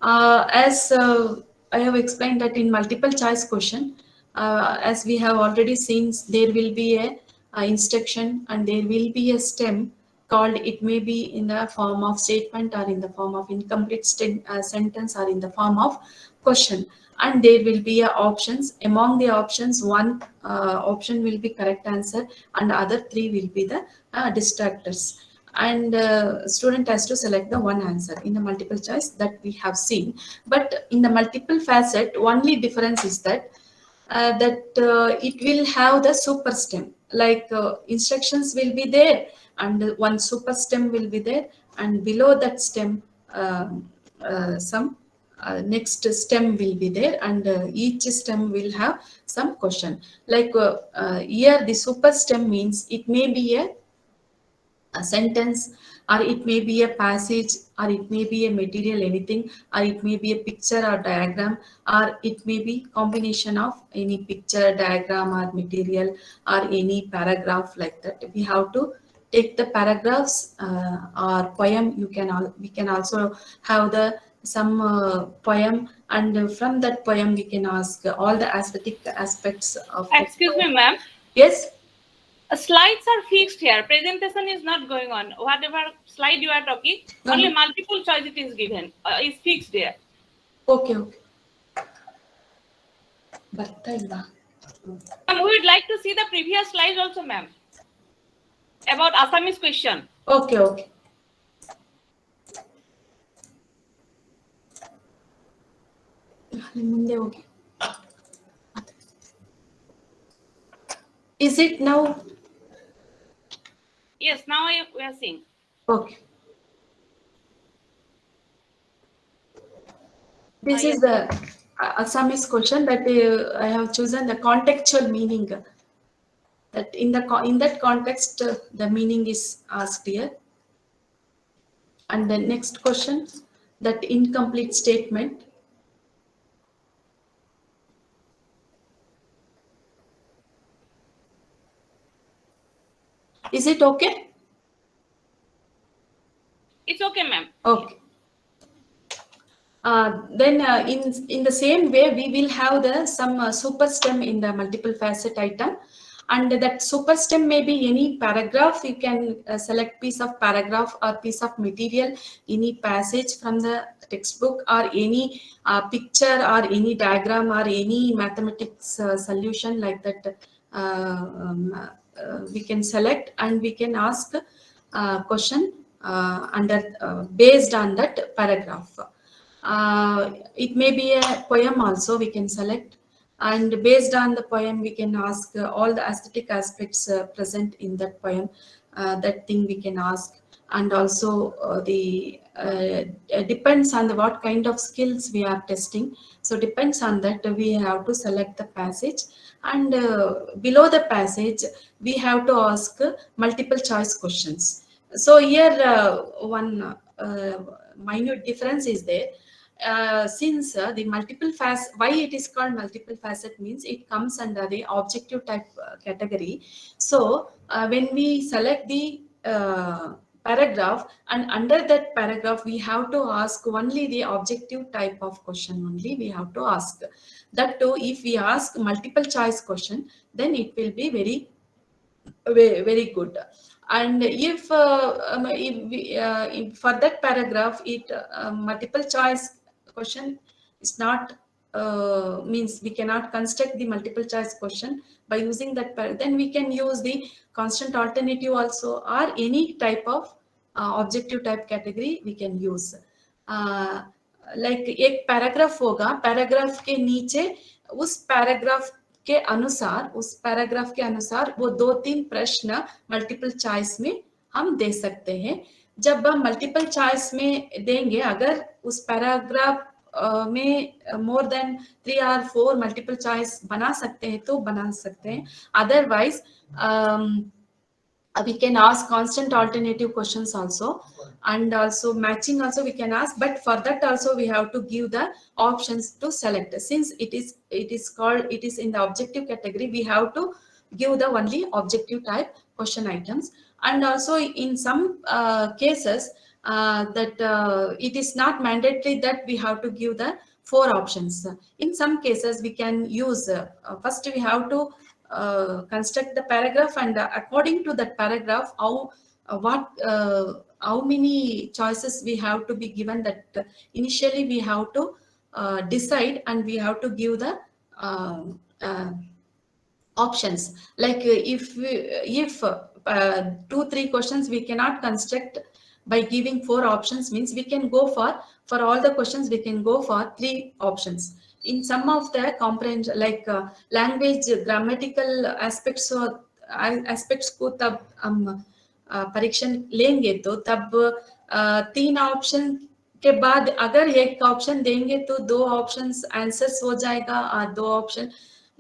Speaker 2: As I have explained that in multiple choice question, as we have already seen, there will be a instruction and there will be a stem called, it may be in the form of statement or in the form of incomplete sentence or in the form of question, and there will be options. Among the options, one option will be correct answer and other 3 will be the distractors, and student has to select the one answer in the multiple choice that we have seen. But in the multiple facet, only difference is that it will have the super stem, like instructions will be there and one super stem will be there, and below that stem some next stem will be there, and each stem will have some question. Like here the super stem means it may be a sentence, or it may be a passage, or it may be a material anything, or it may be a picture or diagram, or it may be combination of any picture, diagram or material, or any paragraph, like that. We have to take the paragraphs or poem. We can also have the some poem, and from that poem we can ask all the aesthetic aspects of
Speaker 4: Excuse me, ma'am.
Speaker 2: Yes.
Speaker 4: Slides are fixed here. Presentation is not going on. Whatever slide you are talking, only multiple choice it is given. Is fixed there.
Speaker 2: Okay.
Speaker 4: We would like to see the previous slide also, ma'am, about Assamese question.
Speaker 2: Okay. Is it now?
Speaker 4: Yes, now we are seeing.
Speaker 2: Okay. This is the Assamese question that I have chosen the contextual meaning. That in that context, the meaning is asked here. And the next question, that incomplete statement. Is it okay?
Speaker 4: It's okay, ma'am.
Speaker 2: Okay. Then in the same way, we will have some super stem in the multiple facet item, and that super stem may be any paragraph. You can select piece of paragraph or piece of material, any passage from the textbook, or any picture or any diagram or any mathematics solution like that. We can select and we can ask question based on that paragraph. It may be a poem also, we can select, and based on the poem we can ask all the aesthetic aspects present in that poem. That thing we can ask, and also depends on what kind of skills we are testing. So depends on that, we have to select the passage, and below the passage we have to ask multiple choice questions. So here one minute difference is there. Since the multiple facet, why it is called multiple facet means it comes under the objective type category. So when we select the paragraph, and under that paragraph we have to ask only the objective type of question only we have to ask. That too, if we ask multiple choice question, then it will be very good. And if for that paragraph it multiple choice question is not means we cannot construct the multiple choice question by using that, then we can use the constant alternative also, or any type of objective type category we can use. Like एक paragraph होगा, paragraph के नीचे उस paragraph के अनुसार, उस paragraph के अनुसार वो 2-3 प्रश्न मल्टीपल चॉइस में हम दे सकते हैं. जब हम मल्टीपल चॉइस में देंगे, अगर उस पैराग्राफ में more than 3 or 4 multiple choice बना सकते हैं तो बना सकते हैं. Otherwise we can ask constant alternative questions also, and also matching also we can ask, but for that also we have to give the options to select. Since it is in the objective category, we have to give the only objective type question items. And also in some cases that it is not mandatory that we have to give the 4 options. In some cases we can use first we have to construct the paragraph, and according to that paragraph how many choices we have to be given, that initially we have to decide, and we have to give the options. Like if 2-3 questions we cannot construct by giving 4 options, means we can go for all the questions we can go for 3 options. In some of the comprehension, like language grammatical aspects को तब हम परीक्षण लेंगे, तो तब 3 option के बाद अगर एक ऑप्शन देंगे तो 2 ऑप्शंस आंसर्स हो जाएगा, और 2 ऑप्शन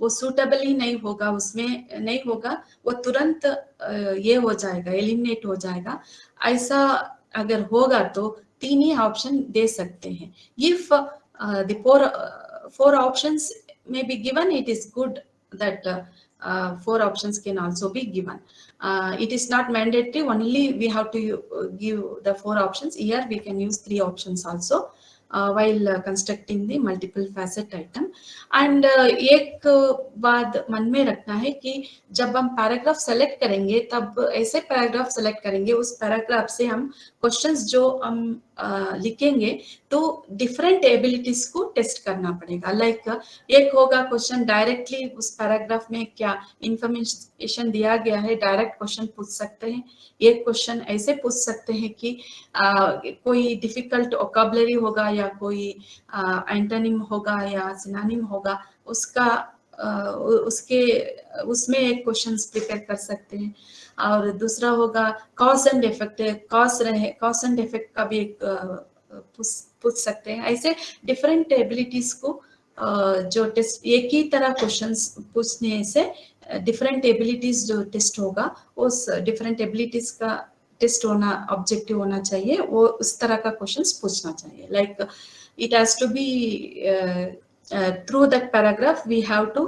Speaker 2: वो सूटेबल ही नहीं होगा, उसमें नहीं होगा, वो तुरंत ये हो जाएगा, एलिमिनेट हो जाएगा. ऐसा अगर होगा तो 3 ही ऑप्शन दे सकते हैं. If the 4 options may be given, it is good that 4 options can also be given. It is not mandatory, only we have to give the 4 options. Here we can use 3 options also while constructing the multiple facet item. And एक बात मन में रखना है कि जब हम paragraph select करेंगे, तब ऐसे पैराग्राफ सेलेक्ट करेंगे, उस पैराग्राफ से हम क्वेश्चंस जो हम लिखेंगे तो डिफरेंट एबिलिटीज को टेस्ट करना पड़ेगा. लाइक एक होगा क्वेश्चन डायरेक्टली उस पैराग्राफ में क्या इंफॉर्मेशन दिया गया है, डायरेक्ट क्वेश्चन पूछ सकते हैं. एक क्वेश्चन ऐसे पूछ सकते हैं कि कोई डिफिकल्ट वोकैबुलरी होगा, या कोई एंटोनिम होगा या सिनोनिम होगा, उसमें एक क्वेश्चन प्रिपेयर कर सकते हैं. और दूसरा होगा cause and effect, cause and effect का भी एक पूछ सकते हैं. ऐसे डिफरेंट एबिलिटीज को जो टेस्ट एक ही तरह क्वेश्चंस पूछने से डिफरेंट एबिलिटीज जो टेस्ट होगा उस डिफरेंट एबिलिटीज का टेस्ट होना ऑब्जेक्टिव होना चाहिए, वो उस तरह का क्वेश्चंस पूछना चाहिए. Like it has to be through that paragraph we have to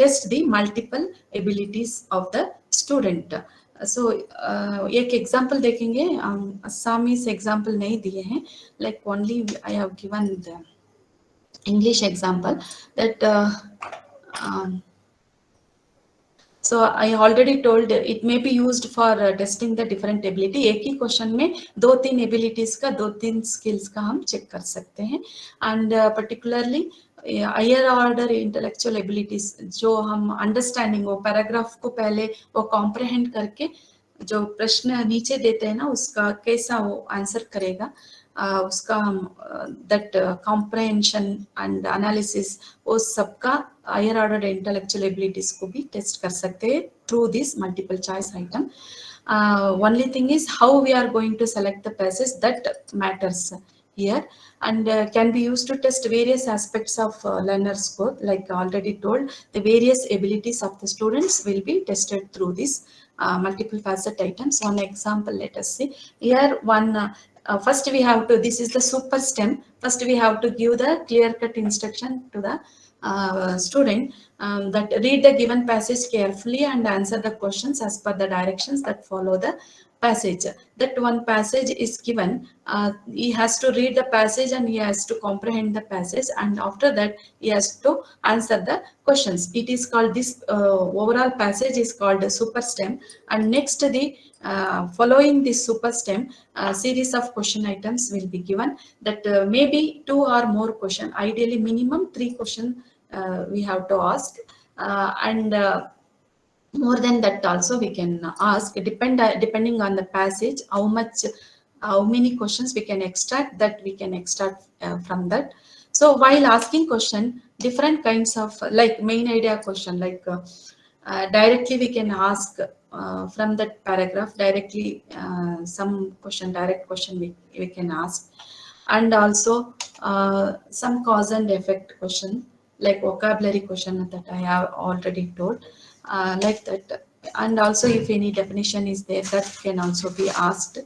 Speaker 2: test the multiple abilities of the student. So एक एग्जाम्पल देखेंगे, assamese एग्जाम्पल नहीं दिए हैं, like only I have given the English example that so I already told it may be used for testing the different ability. एक ही question में 2-3 abilities का 2-3 skills का हम चेक कर सकते हैं. And particularly higher order intellectual abilities जो हम understanding वो paragraph को पहले वो comprehend करके जो प्रश्न नीचे देते हैं ना उसका कैसा वो आंसर करेगा, उसका हम that comprehension and analysis वो सबका higher order intellectual abilities को भी टेस्ट कर सकते हैं through this multiple choice item. Only thing is how we are going to select the passage that matters here, and can be used to test various aspects of learner's growth. Like already told, the various abilities of the students will be tested through this multiple facet items. One example, let us see here. One first we have to, this is the super STEM. First we have to give the clear-cut instruction to the student that read the given passage carefully and answer the questions as per the directions that follow the passage. That one passage is given, he has to read the passage and he has to comprehend the passage, and after that he has to answer the questions. It is called, this overall passage is called a super STEM, and next the following this super STEM series of question items will be given, that maybe 2 or more question, ideally minimum 3 question we have to ask, and more than that also we can ask, depending on the passage how many questions we can extract, that we can extract from that. So while asking question, different kinds of like main idea question, like directly we can ask from that paragraph directly some question, direct question we can ask, and also some cause and effect question, like vocabulary question that I have already told, like that. And also if any definition is there, that can also be asked.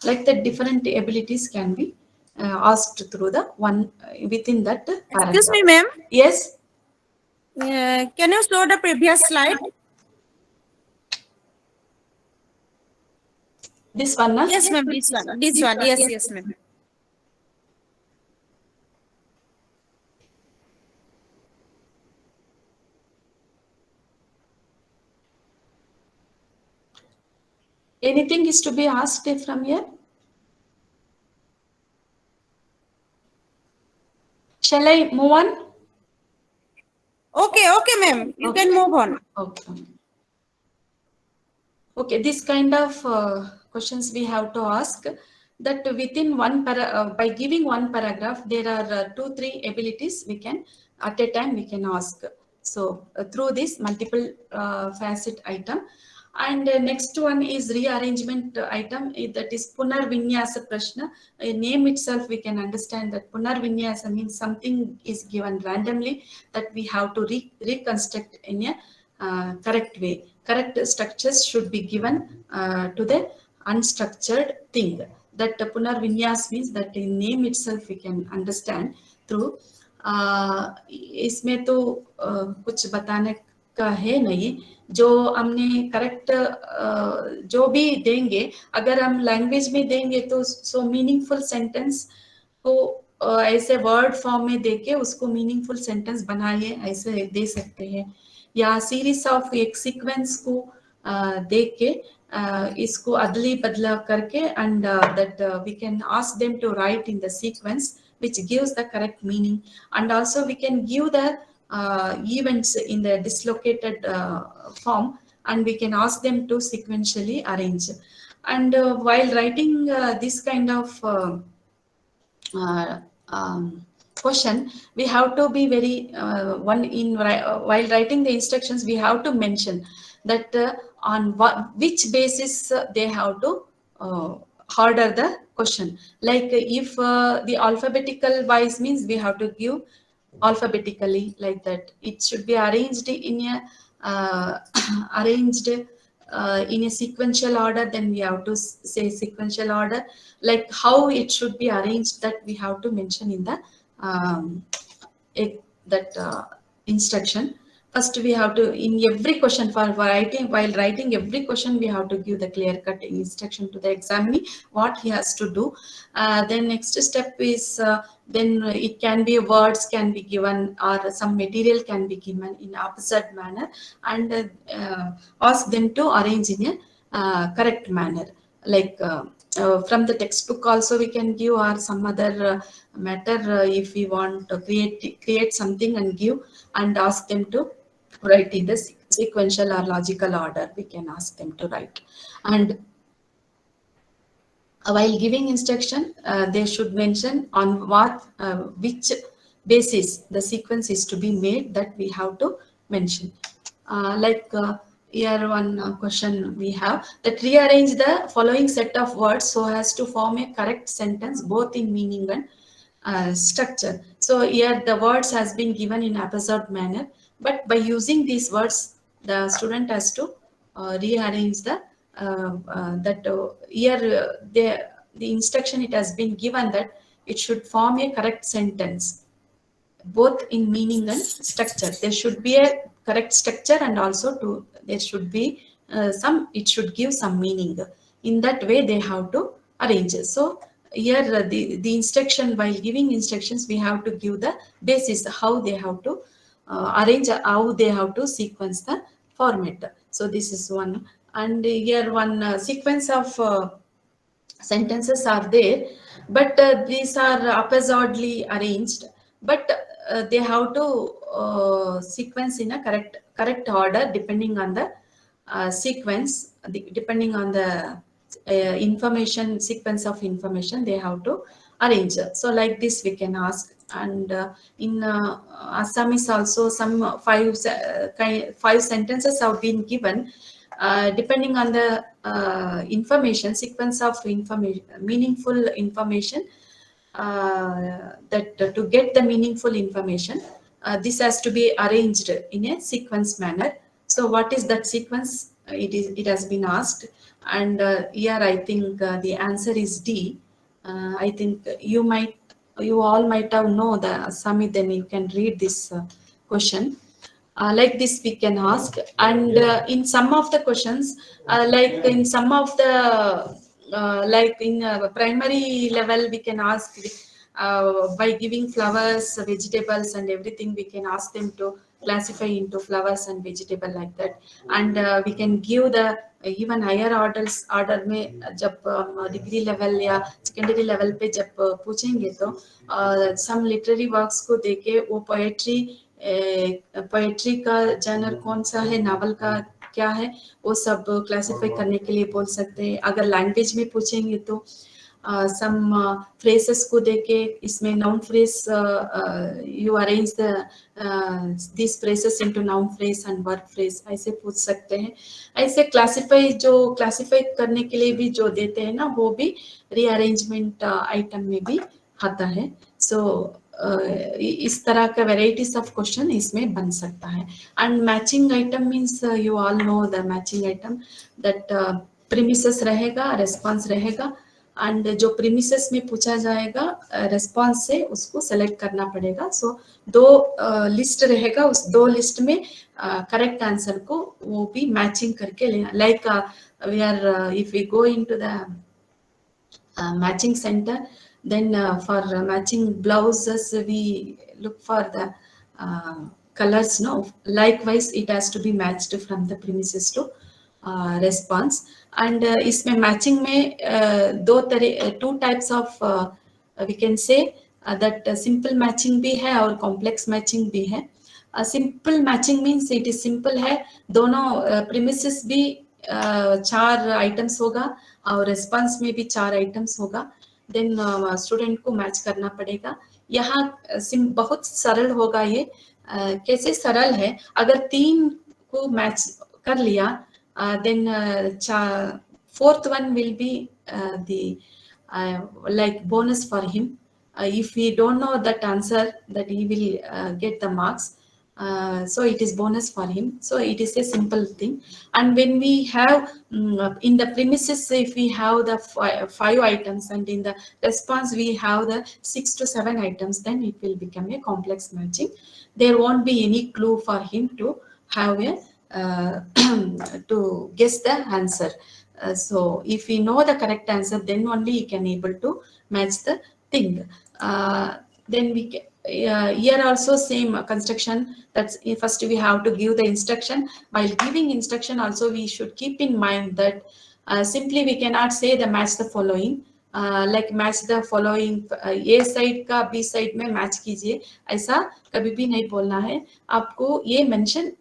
Speaker 2: Like the different abilities can be asked through the one within that paragraph.
Speaker 5: Excuse me, ma'am.
Speaker 2: Yes.
Speaker 5: Can you show the previous slide?
Speaker 2: This one, na?
Speaker 5: Yes, ma'am. This one. This one. Yes, ma'am.
Speaker 2: Anything is to be asked from here? Shall I move on?
Speaker 5: Okay, ma'am. You can move on.
Speaker 2: Okay, this kind of questions we have to ask, that within one by giving one paragraph, there are 2-3 abilities we can at a time we can ask. So through this multiple facet item. And next one is rearrangement item, that is Punarvinyasa Prashna. Name itself we can understand that Punarvinyasa means something is given randomly that we have to reconstruct in a correct way. Correct structures should be given to the unstructured thing. That Punarvinyas means that in name itself we can understand through. इसमें तो कुछ बताने का है नहीं, जो हमने correct जो भी देंगे, अगर हम लैंग्वेज में देंगे तो सो मीनिंगफुल सेंटेंस को ऐसे वर्ड फॉर्म में देके उसको मीनिंगफुल सेंटेंस बनाइए ऐसे दे सकते हैं, या सीरीज ऑफ एक सीक्वेंस को देख के इसको अदली बदला करके, and that we can ask them to write in the sequence which gives the correct meaning, and also we can give the events in the dislocated form, and we can ask them to sequentially arrange. And while writing this kind of question, we have to be very while writing the instructions, we have to mention that on which basis they have to order the question. Like if the alphabetical wise means we have to give alphabetically, like that. It should be arranged in a arranged in a sequential order. Then we have to say sequential order, like how it should be arranged, that we have to mention in the that instruction. First, we have to, in every question for writing, while writing every question, we have to give the clear-cut instruction to the examinee what he has to do. Then next step is, then it can be words can be given, or some material can be given in opposite manner, and ask them to arrange in a correct manner. Like from the textbook also we can give, or some other matter, if we want to create something and give, and ask them to write in the sequential or logical order, we can ask them to write. And while giving instruction, they should mention on what which basis the sequence is to be made, that we have to mention. Here one question we have, that rearrange the following set of words so as to form a correct sentence both in meaning and structure. So here the words has been given in episode manner, but by using these words, the student has to rearrange the here the instruction, it has been given that it should form a correct sentence both in meaning and structure. There should be a correct structure, and also there should be it should give some meaning. In that way they have to arrange it. So here the instruction, while giving instructions, we have to give the basis how they have to arrange, how they have to sequence the format. So this is one. And here one sequence of sentences are there, but these are haphazardly arranged, but they have to sequence in a correct order, depending on the sequence, depending on the information, sequence of information they have to arrange. So like this we can ask. And in Assamese also, some five sentences have been given, depending on the information, sequence of information, meaningful information, that to get the meaningful information, this has to be arranged in a sequence manner. So what is that sequence? It has been asked, and here I think the answer is D. I think you all might have know the Assami, then you can read this question. Like this we can ask. And in some of the questions, like in some of the like in primary level, we can ask by giving flowers, vegetables and everything, we can ask them to classify into flowers and vegetable, like that. And we can give the even higher order में जब degree level या secondary level पे जब पूछेंगे तो some literary works को देके वो पोएट्री का जनर कौन सा है, नावल का क्या है, वो सब क्लासिफाई करने के लिए बोल सकते हैं. अगर लैंग्वेज में पूछेंगे तो सम फ्रेजेस को देके इसमें noun phrase you arrange this phrases into noun phrase and verb phrase, ऐसे पूछ सकते हैं. ऐसे क्लासिफाई करने के लिए भी जो देते हैं ना, वो भी रीअरेंजमेंट आइटम में भी आता है. सो इस तरह का वेराइटीज ऑफ क्वेश्चन इसमें बन सकता है. And matching item means you all know the matching item, that premises रहेगा, रेस्पॉन्स रहेगा, एंड जो प्रीमिसेस में पूछा जाएगा रेस्पॉन्स से उसको सेलेक्ट करना पड़ेगा. सो दो लिस्ट रहेगा, उस दो लिस्ट में करेक्ट आंसर को वो भी मैचिंग करके लेना. Like we are if we go into the matching centre, then for matching blouses we look for the colors, no? Likewise it has to be matched from the premises to response. And इसमें matching में two types of we can say that simple matching भी है और complex matching भी है. Simple matching means it is simple है, दोनों premises भी 4 items होगा और response में भी 4 items होगा. देन स्टूडेंट को मैच करना पड़ेगा. यहाँ बहुत सरल होगा ये. कैसे सरल है, अगर 3 को मैच कर लिया, then 4th one will be the like bonus for him. if he don't know that answer, that he will get the marks. So it is bonus for him. So it is a simple thing. And when we have in the premises, if we have the 5 items, and in the response we have the 6 to 7 items, then it will become a complex matching. There won't be any clue for him to have a to guess the answer. So if we know the correct answer, then only he can able to match the thing. Then we can, here also same construction. That's first we have to give the instruction. While giving instruction also, we should keep in mind that simply we cannot say the match the following. Like match the following, A side का B side में match कीजिए, ऐसा कभी भी नहीं बोलना है. आपको ये मेंशन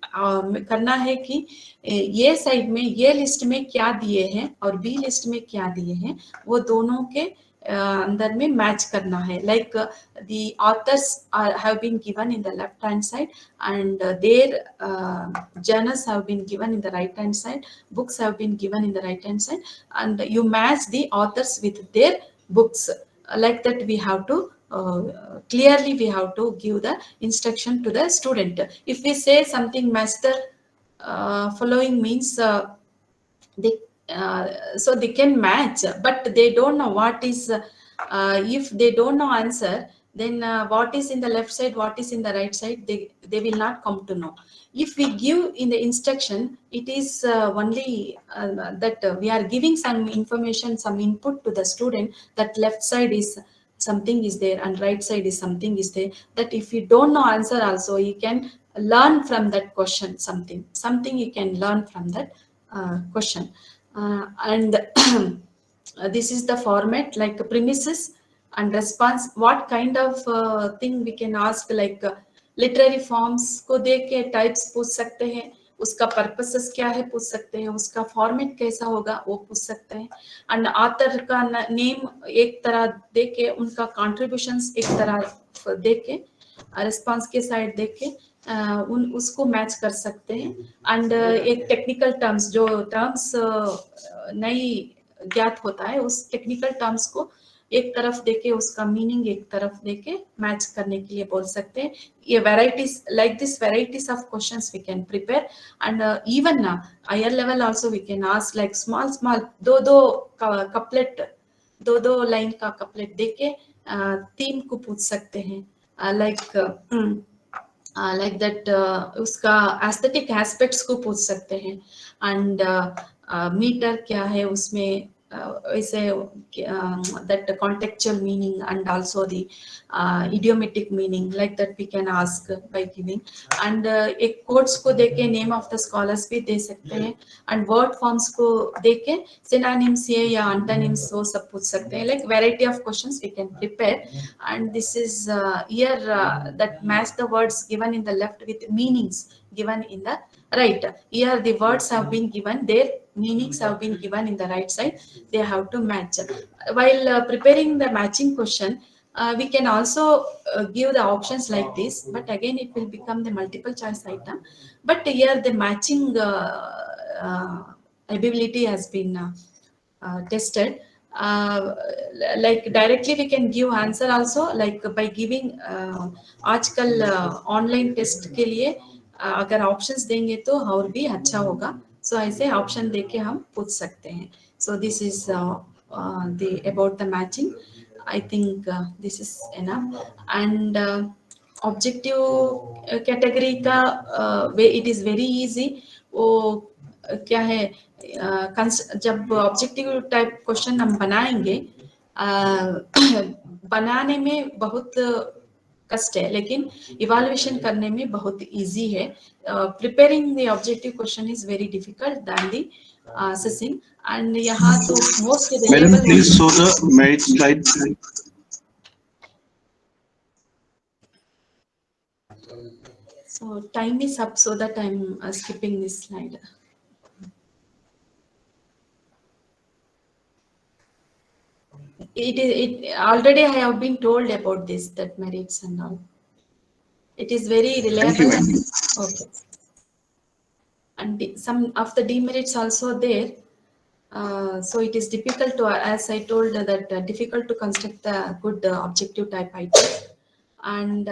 Speaker 2: करना है कि ये साइड में ये लिस्ट में क्या दिए हैं और B लिस्ट में क्या दिए हैं, वो दोनों के अंदर में मैच करना है. Like the authors have been given in the left hand side, and their journals have been given in the right hand side, books have been given in the right hand side, and you match the authors with their books. Like that we have to clearly we have to give the instruction to the student. If we say something match the following means so they can match, but they don't know what is if they don't know answer, then what is in the left side, what is in the right side, they will not come to know. If we give in the instruction, it is only that we are giving some information, some input to the student, that left side is something is there and right side is something is there, that if you don't know answer also, you can learn from that question, something you can learn from that question. And this is the format, like premises and response. What kind of thing we can ask, like literary forms को देख के types पूछ सकते हैं, उसका purposes क्या है पूछ सकते हैं, उसका format कैसा होगा वो पूछ सकते हैं, and author का name एक तरह देख के, उनका contributions एक तरह देख के, response के side देख के उसको मैच कर सकते हैं. एंड एक टेक्निकल टर्म्स, जो टर्म्स नहीं ज्ञात होता है, उस टेक्निकल टर्म्स को एक तरफ देके उसका मीनिंग एक तरफ देके मैच करने के लिए बोल सकते हैं. ये varieties, like this varieties of questions we can prepare. And even higher level also we can ask like small दो कपलेट, दो लाइन का कपलेट देके थीम को पूछ सकते हैं. like that उसका aesthetic aspects को पूछ सकते हैं. and meter क्या है उसमें, ऐसे that contextual meaning and also the idiomatic meaning, like that we can ask by giving. and एक quotes को देके name of the scholars भी दे सकते हैं, and word forms को देके synonyms है या antonyms वो सब पूछ सकते हैं. like variety of questions we can prepare. and this is here that match the words given in the left with meanings given in the right. Here the words have been given, their meanings have been given in the right side, they have to match. While preparing the matching question, we can also give the options like this, but again it will become the multiple choice item. But here the matching ability has been tested. Like directly we can give answer also, like by giving आजकल online test के लिए अगर options देंगे तो और भी अच्छा होगा. सो ऐसे ऑप्शन देके हम पूछ सकते हैं. So this is the about the matching. I think this is enough. And objective category का इट इज वेरी इजी. वो क्या है, जब ऑब्जेक्टिव टाइप क्वेश्चन हम बनाएंगे, बनाने में बहुत कष्ट है, लेकिन इवैल्यूएशन करने में बहुत इजी है. Preparing the objective question is very difficult than the assessing. And यहाँ तो most
Speaker 6: madam please show the merit slide.
Speaker 2: So time is up, so that I'm skipping this slide. It already I have been told about this, that merits and all. It is very reliable. Okay. And some of the demerits also there. So it is difficult to, as I told, that difficult to construct the good objective type item. And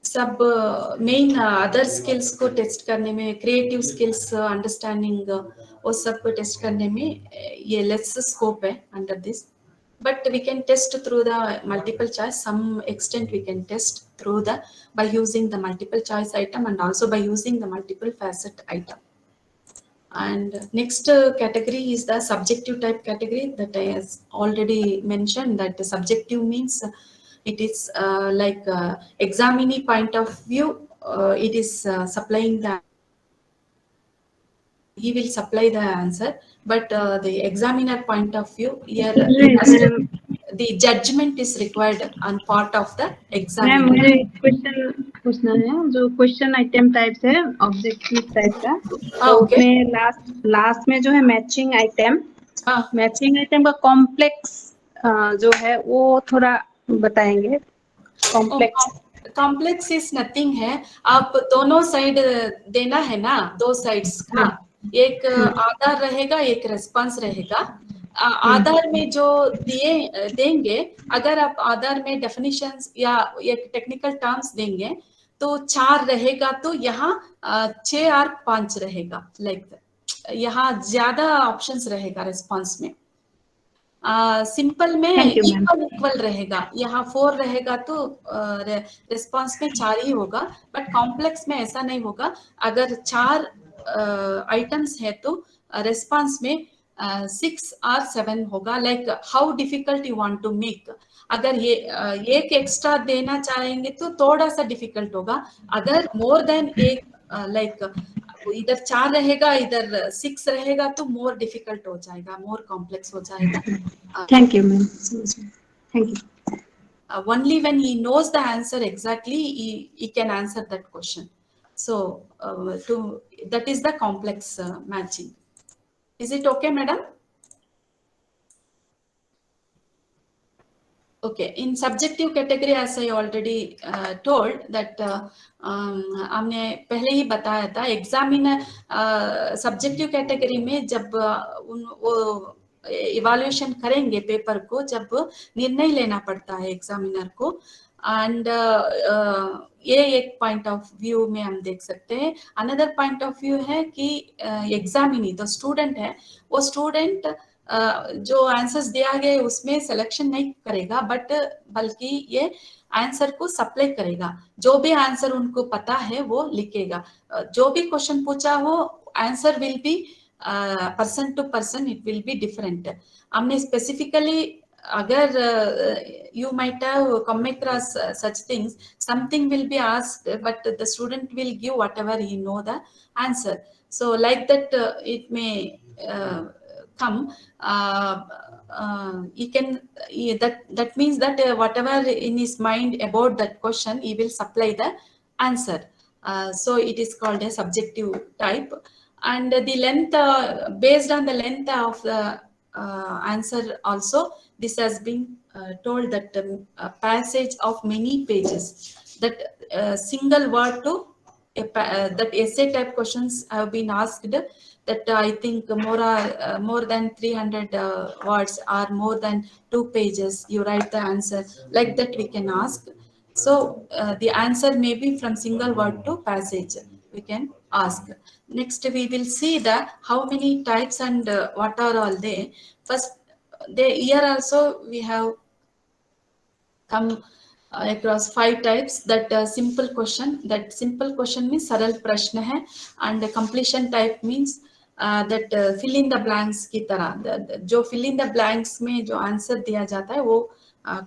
Speaker 2: सब main other skills को test करने में, creative skills, understanding, वो सब को test करने में ये लेस स्कोप है under this. But we can test through the multiple choice. Some extent we can test through the by using the multiple choice item and also by using the multiple facet item. And next category is the subjective type category that I has already mentioned. That the subjective means it is like examinee point of view. It is supplying the, he will supply the answer, but the examiner point of view here, the judgment is required on part of the examiner.
Speaker 7: Ma'am मुझे एक question पूछना है. जो question item types है objective type का, तो उसमें last में जो है मैचिंग आइटम, मैचिंग आइटम का कॉम्प्लेक्स जो है वो थोड़ा बताएंगे.
Speaker 2: कॉम्प्लेक्स इज नथिंग है, आप दोनों साइड देना है ना, दो साइड्स का, एक आधार रहेगा, एक रेस्पॉन्स रहेगा. आधार में जो देंगे, अगर आप आधार में डेफिनेशंस या एक टेक्निकल टर्म्स देंगे तो 4 रहेगा, तो यहाँ 6 और 5 रहेगा. लाइक यहाँ ज्यादा ऑप्शंस रहेगा रेस्पॉन्स में. सिंपल में इक्वल रहेगा, यहाँ 4 रहेगा तो रेस्पॉन्स में 4 ही होगा. बट कॉम्प्लेक्स में ऐसा नहीं होगा. अगर 4 आइटम्स है तो रेस्पॉन्स में 6 और 7 होगा. Like how difficult you want to make. अगर ये एक एक्स्ट्रा देना चाहेंगे तो थोड़ा सा डिफिकल्ट होगा. अगर मोर देन एक, लाइक इधर 4 रहेगा, इधर 6 रहेगा, तो मोर डिफिकल्ट हो जाएगा, मोर कॉम्प्लेक्स हो जाएगा.
Speaker 7: Thank you ma'am. Thank you.
Speaker 2: Only when he knows the answer exactly, he can answer that question. So that is the complex matching. Is it okay, madam? Okay, in subjective category, as I already told that हमने पहले ही बताया था, examiner subjective category में जब वो evaluation करेंगे paper को, जब निर्णय लेना पड़ता है एग्जामिनर को. एंड ये एक पॉइंट ऑफ व्यू में हम देख सकते हैं. अनदर पॉइंट ऑफ व्यू है कि एग्जामिनी जो स्टूडेंट है, वो स्टूडेंट जो आंसर्स दिया गया उसमें सिलेक्शन नहीं करेगा, बट बल्कि ये आंसर को सप्लाई करेगा. जो भी आंसर उनको पता है वो लिखेगा. जो भी क्वेश्चन पूछा हो, answer will be person to person, it will be different. हमने स्पेसिफिकली, अगर you might have come across such things, something will be asked, but the student will give whatever he know the answer. So like that it may come. He can, that means that whatever in his mind about that question, he will supply the answer. So it is called a subjective type. And the length, based on the length of the answer also, this has been told that a passage of many pages, that single word to that essay type questions have been asked, that I think more than 300 words or more than 2 pages, you write the answer. Like that we can ask. So the answer may be from single word to passage, we can ask. Next we will see the how many types and what are all they. First, here also we have come across 5 types. That simple question, that simple question means saral prashna hai, and the completion type means that fill in the blanks की तरह, जो fill in the blanks में जो answer दिया जाता है वो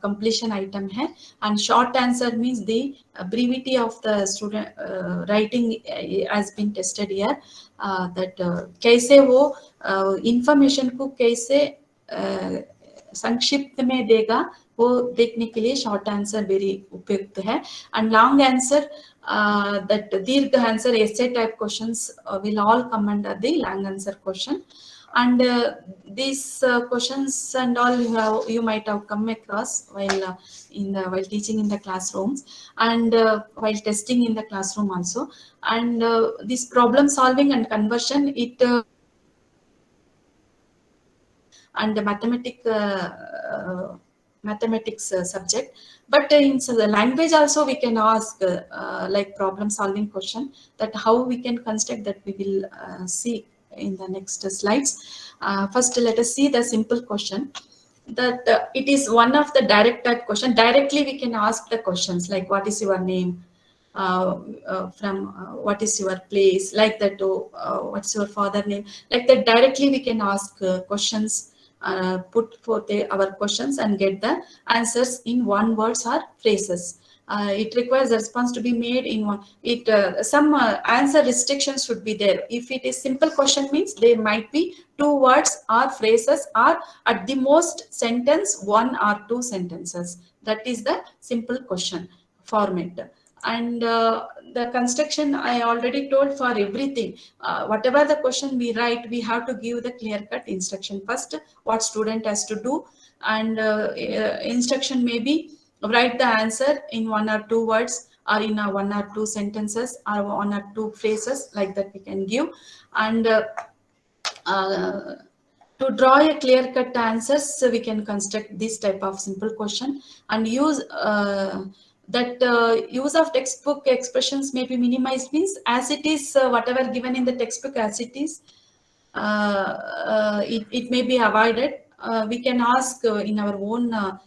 Speaker 2: completion item है. And short answer means the brevity of the student writing has been tested here. That कैसे वो information को कैसे संक्षिप्त में देगा, वो देखने के लिए short answer very उपयुक्त है. And long answer, that दीर्घ answer essay type questions will all come under the long answer question. And these questions and all you might have come across while while teaching in the classrooms, and while testing in the classroom also. And this problem solving and conversion, it and the mathematics subject. But in the language also we can ask like problem solving question, that how we can construct, that we will see in the next slides. First let us see the simple question, that it is one of the direct type question. Directly we can ask the questions like what is your name, what is your place, like that, what's your father name, like that. Directly we can ask questions, put forth our questions and get the answers in one words or phrases. It requires the response to be made in one. Some answer restrictions should be there. If it is simple question, means there might be 2 words or phrases, or at the most sentence, 1 or 2 sentences. That is the simple question format. And the construction I already told for everything. Whatever the question we write, we have to give the clear-cut instruction first, what student has to do, and instruction may be write the answer in 1 or 2 words, or in 1 or 2 sentences, or 1 or 2 phrases, like that we can give. And to draw a clear-cut answers, so we can construct this type of simple question and use use of textbook expressions may be minimized, means as it is, whatever given in the textbook as it is, it may be avoided. We can ask in our own,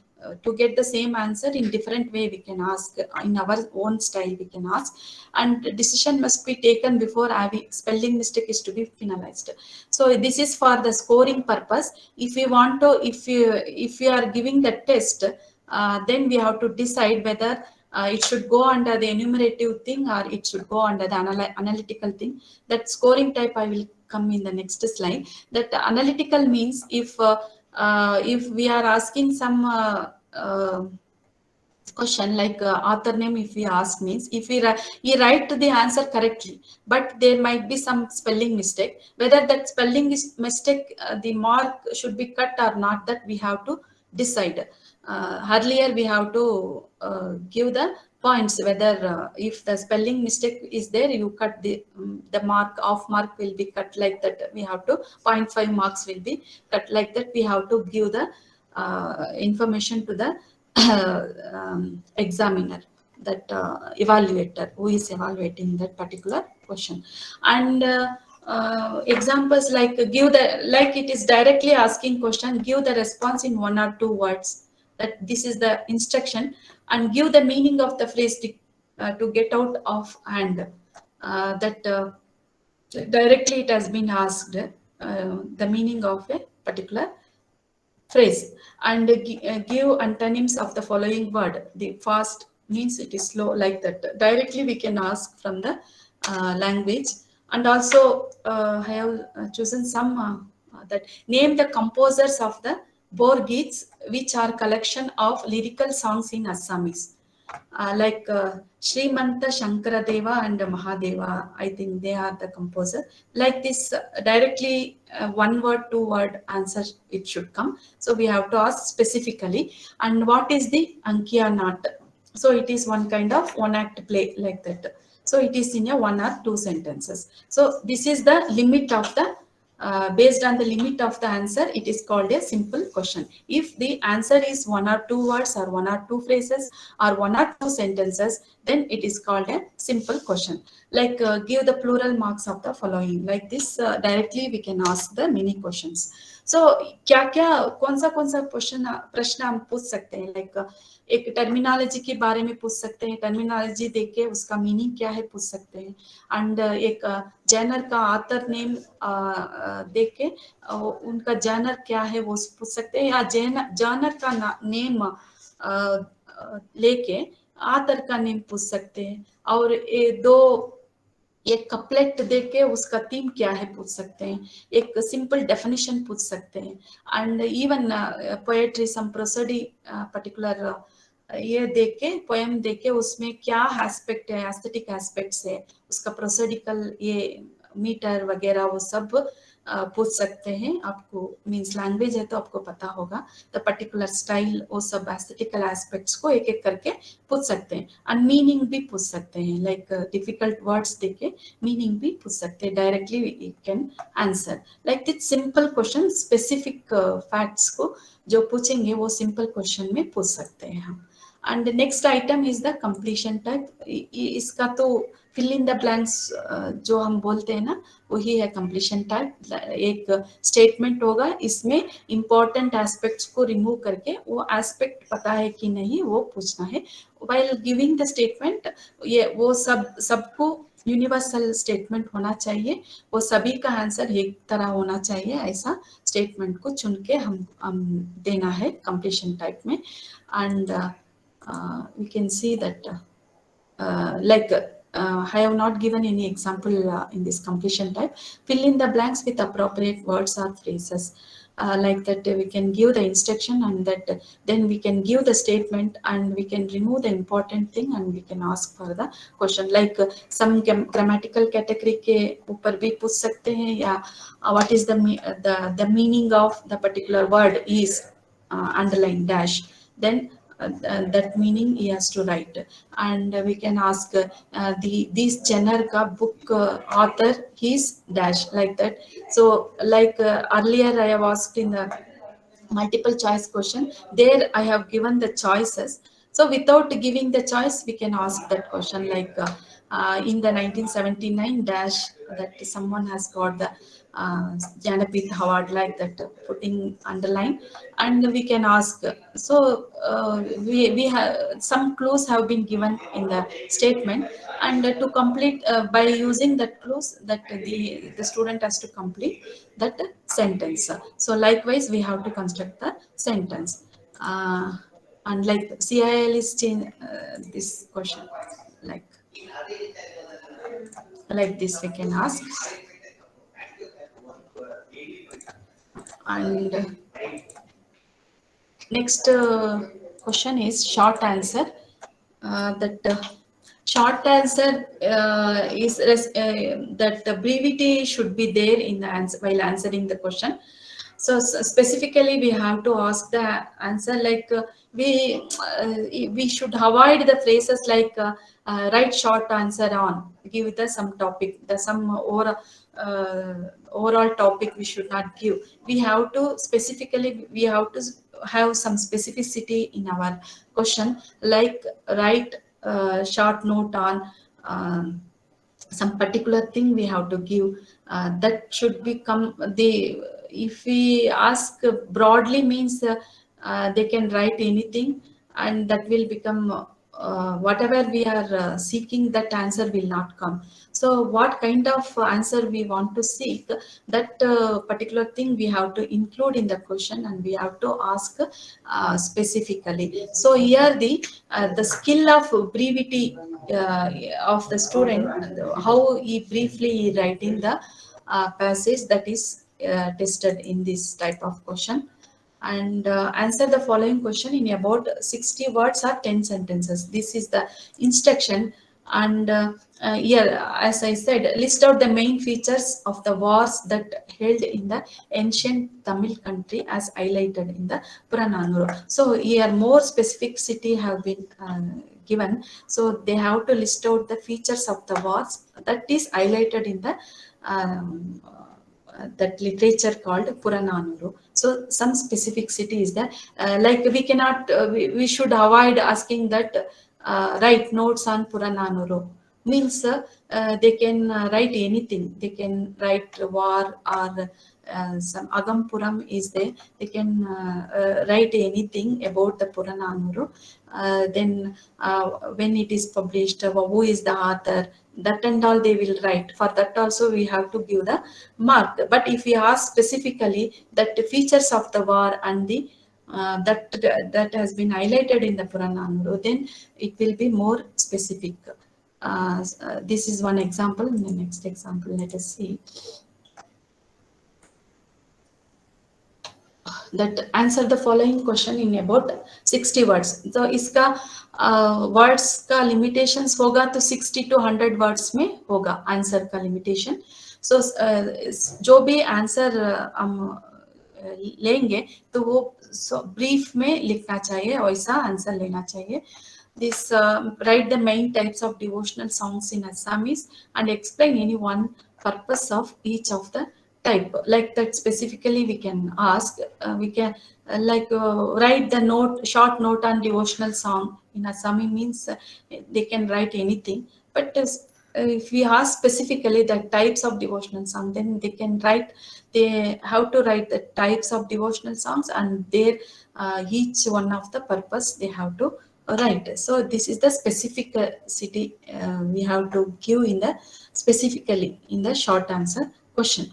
Speaker 2: to get the same answer in different way, we can ask in our own style, we can ask. And decision must be taken before having spelling mistake is to be finalized. So this is for the scoring purpose. If we want to, if you are giving the test, then we have to decide whether it should go under the enumerative thing or it should go under the analytical thing. That scoring type I will come in the next slide. That analytical means if we are asking some question like author name, if we ask, means if we write the answer correctly, but there might be some spelling mistake, whether that spelling is mistake, the mark should be cut or not, that we have to decide. Earlier we have to give the points, whether if the spelling mistake is there, you cut the mark, off mark will be cut, like that. We have to 0.5 marks will be cut, like that. We have to give the information to the examiner, that evaluator who is evaluating that particular question. And examples like give the, like it is directly asking question, give the response in 1 or 2 words, that this is the instruction, and give the meaning of the phrase to get out of hand. That directly it has been asked the meaning of a particular phrase. And give antonyms of the following word. The fast means it is slow, like that. Directly we can ask from the language. And also I have chosen some that name the composers of the Bor Geets, which are collection of lyrical songs in Assamese. Like Srimanta Shankaradeva and Mahadeva, I think they are the composer. Like this, directly 1 word, 2 word answer it should come. So we have to ask specifically. And what is the Ankiya Nat? So it is one kind of 1 act play, like that. So it is in a 1 or 2 sentences. So this is the limit of the based on the limit of the answer, it is called a simple question. If the answer is 1 or 2 words, or 1 or 2 phrases, or 1 or 2 sentences, then it is called a simple question. Like give the plural marks of the following. Like this, directly we can ask the mini questions. So क्या कौन सा प्रश्न हम पूछ सकते हैं, like एक terminology के बारे में पूछ सकते हैं, टर्मिनोलॉजी देख के उसका मीनिंग क्या है पूछ सकते हैं, एंड एक जर्नर का ऑथर नेम देख के उनका जर्नर क्या है वो पूछ सकते हैं, या जर्नर का नेम लेके ऑथर का नेम पूछ सकते हैं, और एक कपलेट देख के उसका थीम क्या है पूछ सकते हैं, एक सिंपल डेफिनेशन पूछ सकते हैं, and even poetry some prosody particular ये देख के पोएम देख के उसमें क्या एस्पेक्ट है, एस्थेटिक एस्पेक्ट्स है, उसका प्रोसोडिकल ये मीटर वगैरह वो सब पूछ सकते हैं। आपको मीन्स लैंग्वेज है तो आपको पता होगा, द पर्टिकुलर स्टाइल, वो सब एस्थेटिकल एस्पेक्ट्स को एक एक करके पूछ सकते हैं। एंड मीनिंग भी पूछ सकते हैं, लाइक डिफिकल्ट वर्ड्स देके मीनिंग भी पूछ सकते हैं, directly you can answer. Like this simple question, specific facts को जो पूछेंगे वो सिंपल क्वेश्चन में पूछ सकते हैं हम। And next item is the completion type. इसका तो फिल इन द ब्लैंक्स जो हम बोलते हैं ना, वही है कंप्लीशन टाइप। एक स्टेटमेंट होगा, इसमें इंपॉर्टेंट एस्पेक्ट्स को रिमूव करके वो एस्पेक्ट पता है कि नहीं वो पूछना है। व्हाइल गिविंग द स्टेटमेंट, ये वो सबको यूनिवर्सल स्टेटमेंट होना चाहिए, वो सभी का आंसर एक तरह होना चाहिए, ऐसा स्टेटमेंट को चुन के हम देना है कंप्लीशन टाइप में। And we can see that I have not given any example in this completion type. Fill in the blanks with appropriate words or phrases. Like that we can give the instruction, and that then we can give the statement, and we can remove the important thing, and we can ask for the question. Like some grammatical category के ऊपर भी पूछ सकते हैं, या what is the meaning of the particular word is underline dash, then that meaning he has to write. And we can ask this genre ka book author, his dash, like that. So like earlier I have asked in the multiple choice question, there I have given the choices. So without giving the choice, we can ask that question, like in the 1979 dash, that someone has got the Jnanapith Award, like that, putting underline, and we can ask. So we have some clues have been given in the statement, and to complete by using that clues, that the student has to complete that sentence. So likewise we have to construct the sentence, and like CIL is change this question, like this we can ask. And next question is short answer. Short answer is that the brevity should be there in the answer while answering the question. So specifically we have to ask the answer, like we should avoid the phrases like write short answer on, give the some topic, the some overall topic we should not give. We have to specifically, we have to have some specificity in our question, like write short note on some particular thing we have to give. That should become the, if we ask broadly, means they can write anything, and that will become whatever we are seeking, that answer will not come. So what kind of answer we want to seek, that particular thing we have to include in the question, and we have to ask specifically. So here the skill of brevity of the student, how he briefly writing the passage, that is tested in this type of question. And answer the following question in about 60 words or 10 sentences. This is the instruction. And here, as I said, list out the main features of the wars that held in the ancient Tamil country as highlighted in the Purananuru. So here more specificity have been given. So they have to list out the features of the wars that is highlighted in the that literature called Purananuru. So some specificity is there. Like we cannot, we should avoid asking that write notes on Purananuru. Means they can write anything. They can write war, or some Agampuram is there. They can write anything about the Purananuru. Then when it is published, who is the author, that and all they will write. For that also we have to give the mark. But if we ask specifically that the features of the war and the that has been highlighted in the Purananuru, then it will be more specific. This is one example. In the next example, let us see. That answer the following question in about 60 words. So इसका words का limitations होगा तो 60 to 100 words में होगा answer का limitation. So जो भी answer हम लेंगे तो वो ब्रीफ में लिखना चाहिए, वैसा आंसर लेना चाहिए. This write the main types of devotional songs in Assamese and explain any one purpose of each of the type. Like that specifically we can ask, we can write the note, short note on devotional song in Assami means they can write anything. But if we ask specifically the types of devotional song, then they can write, they how to write the types of devotional songs and their each one of the purpose they have to write. So this is the specificity we have to give in the specifically in the short answer question.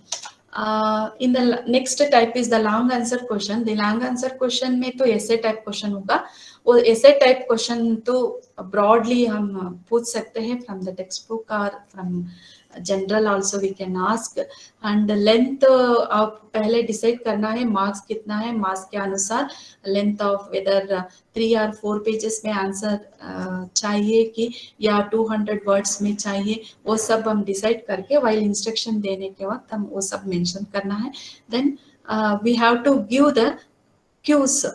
Speaker 2: In the next type is the long answer question. The long answer question में तो essay type question होगा. वो essay type question तो broadly हम पूछ सकते हैं from the textbook or from general also we can ask. And length आप पहले decide करना है marks कितना है, marks के अनुसार length of whether 3 or 4 pages में answer चाहिए कि या 200 words में चाहिए, वो सब हम decide करके while instruction देने के वक्त हम वो सब mention करना है. Then we have to give the cues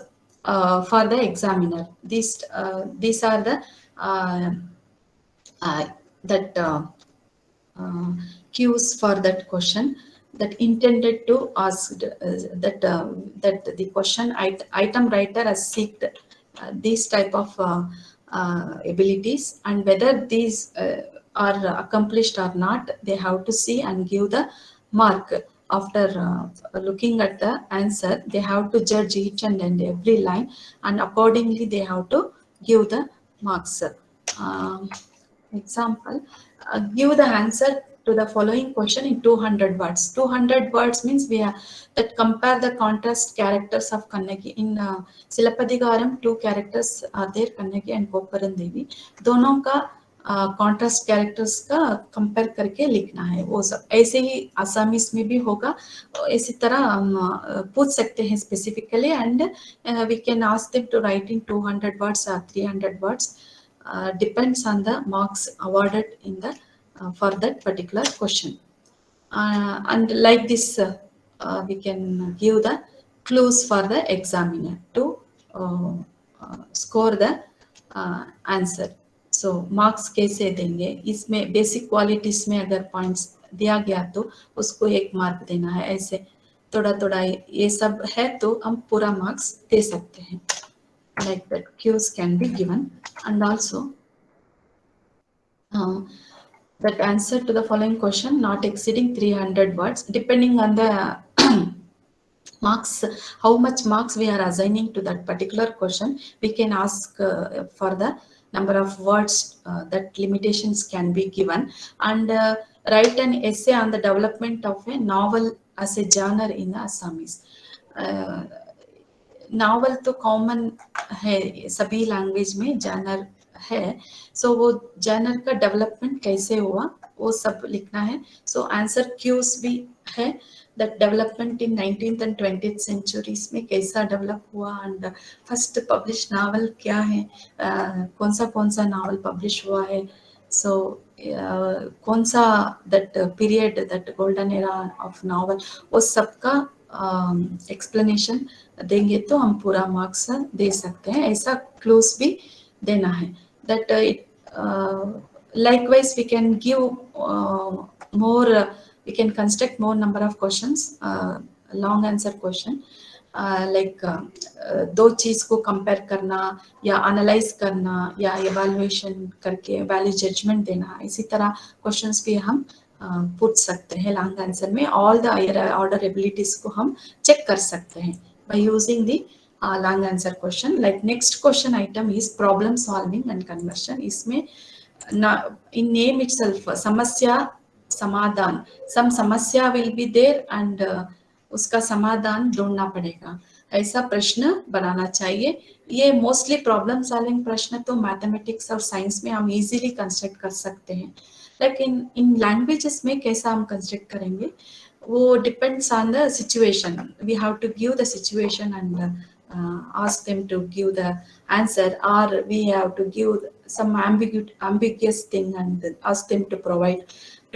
Speaker 2: for the examiner. These are the cues for that question that intended to ask that the question item writer has seeked these type of abilities, and whether these are accomplished or not, they have to see and give the mark. After looking at the answer, they have to judge each and every line, and accordingly they have to give the marks. Example, give the answer to the following question in 200 words. 200 words means we are that compare the contrast characters of Kannagi. In Silappadigaram, 2 characters are there, Kannagi and Koparan Devi. दोनों का contrast characters का compare करके लिखना है. वो सब ऐसे ही Assamese में भी होगा. इसी तरह हम पूछ सकते हैं specifically, and we can ask them to write in 200 words or 300 words. Depends on the marks awarded in the for that particular question. And like this we can give the clues for the examiner to score the answer. So marks कैसे देंगे, इसमें basic qualities में अगर points दिया गया तो उसको 1 mark देना है. ऐसे थोड़ा थोड़ा ये सब है तो हम पूरा मार्क्स दे सकते हैं. Like that cues can be given. And also that answer to the following question not exceeding 300 words, depending on the marks, how much marks we are assigning to that particular question, we can ask for the number of words that limitations can be given. And write an essay on the development of a novel as a genre in Assamese. Novel तो common है सभी language में, जानर है. सो वो जानर का development कैसे हुआ वो सब लिखना है. सो आंसर क्यूज भी है that development in 19th and 20th centuries में कैसा डेवलप हुआ, एंड फर्स्ट पब्लिश नावल क्या है, कौन सा नावल पब्लिश हुआ है. सो कौन सा that period, that golden era of novel, वो सबका एक्सप्लेनेशन देंगे तो हम पूरा मार्क्स दे सकते हैं. ऐसा क्लोज भी देना है. That likewise we can give more, we can construct more number of questions, long answer question, like 2 चीज को कंपेयर करना या एनालाइज करना या इवैल्यूएशन करके वैल्यू जजमेंट देना. इसी तरह क्वेश्चंस भी हम पूछ सकते हैं लॉन्ग आंसर में. ऑल द ऑर्डर एबिलिटीज को हम चेक कर सकते हैं by using the long answer question. Like next question item is problem solving and conversion. इसमें in name itself समस्या समाधान, some समस्या will be there and उसका समाधान ढूंढना पड़ेगा, ऐसा प्रश्न बनाना चाहिए. ये मोस्टली प्रॉब्लम सॉल्विंग प्रश्न तो मैथमेटिक्स और साइंस में हम इजीली कंस्ट्रक्ट कर सकते हैं. लेकिन इन लैंग्वेजेस में कैसा हम कंस्ट्रक्ट करेंगे वो depends on the situation. We have to give the situation and ask them to give the answer, or we have to give some ambiguous thing and ask them to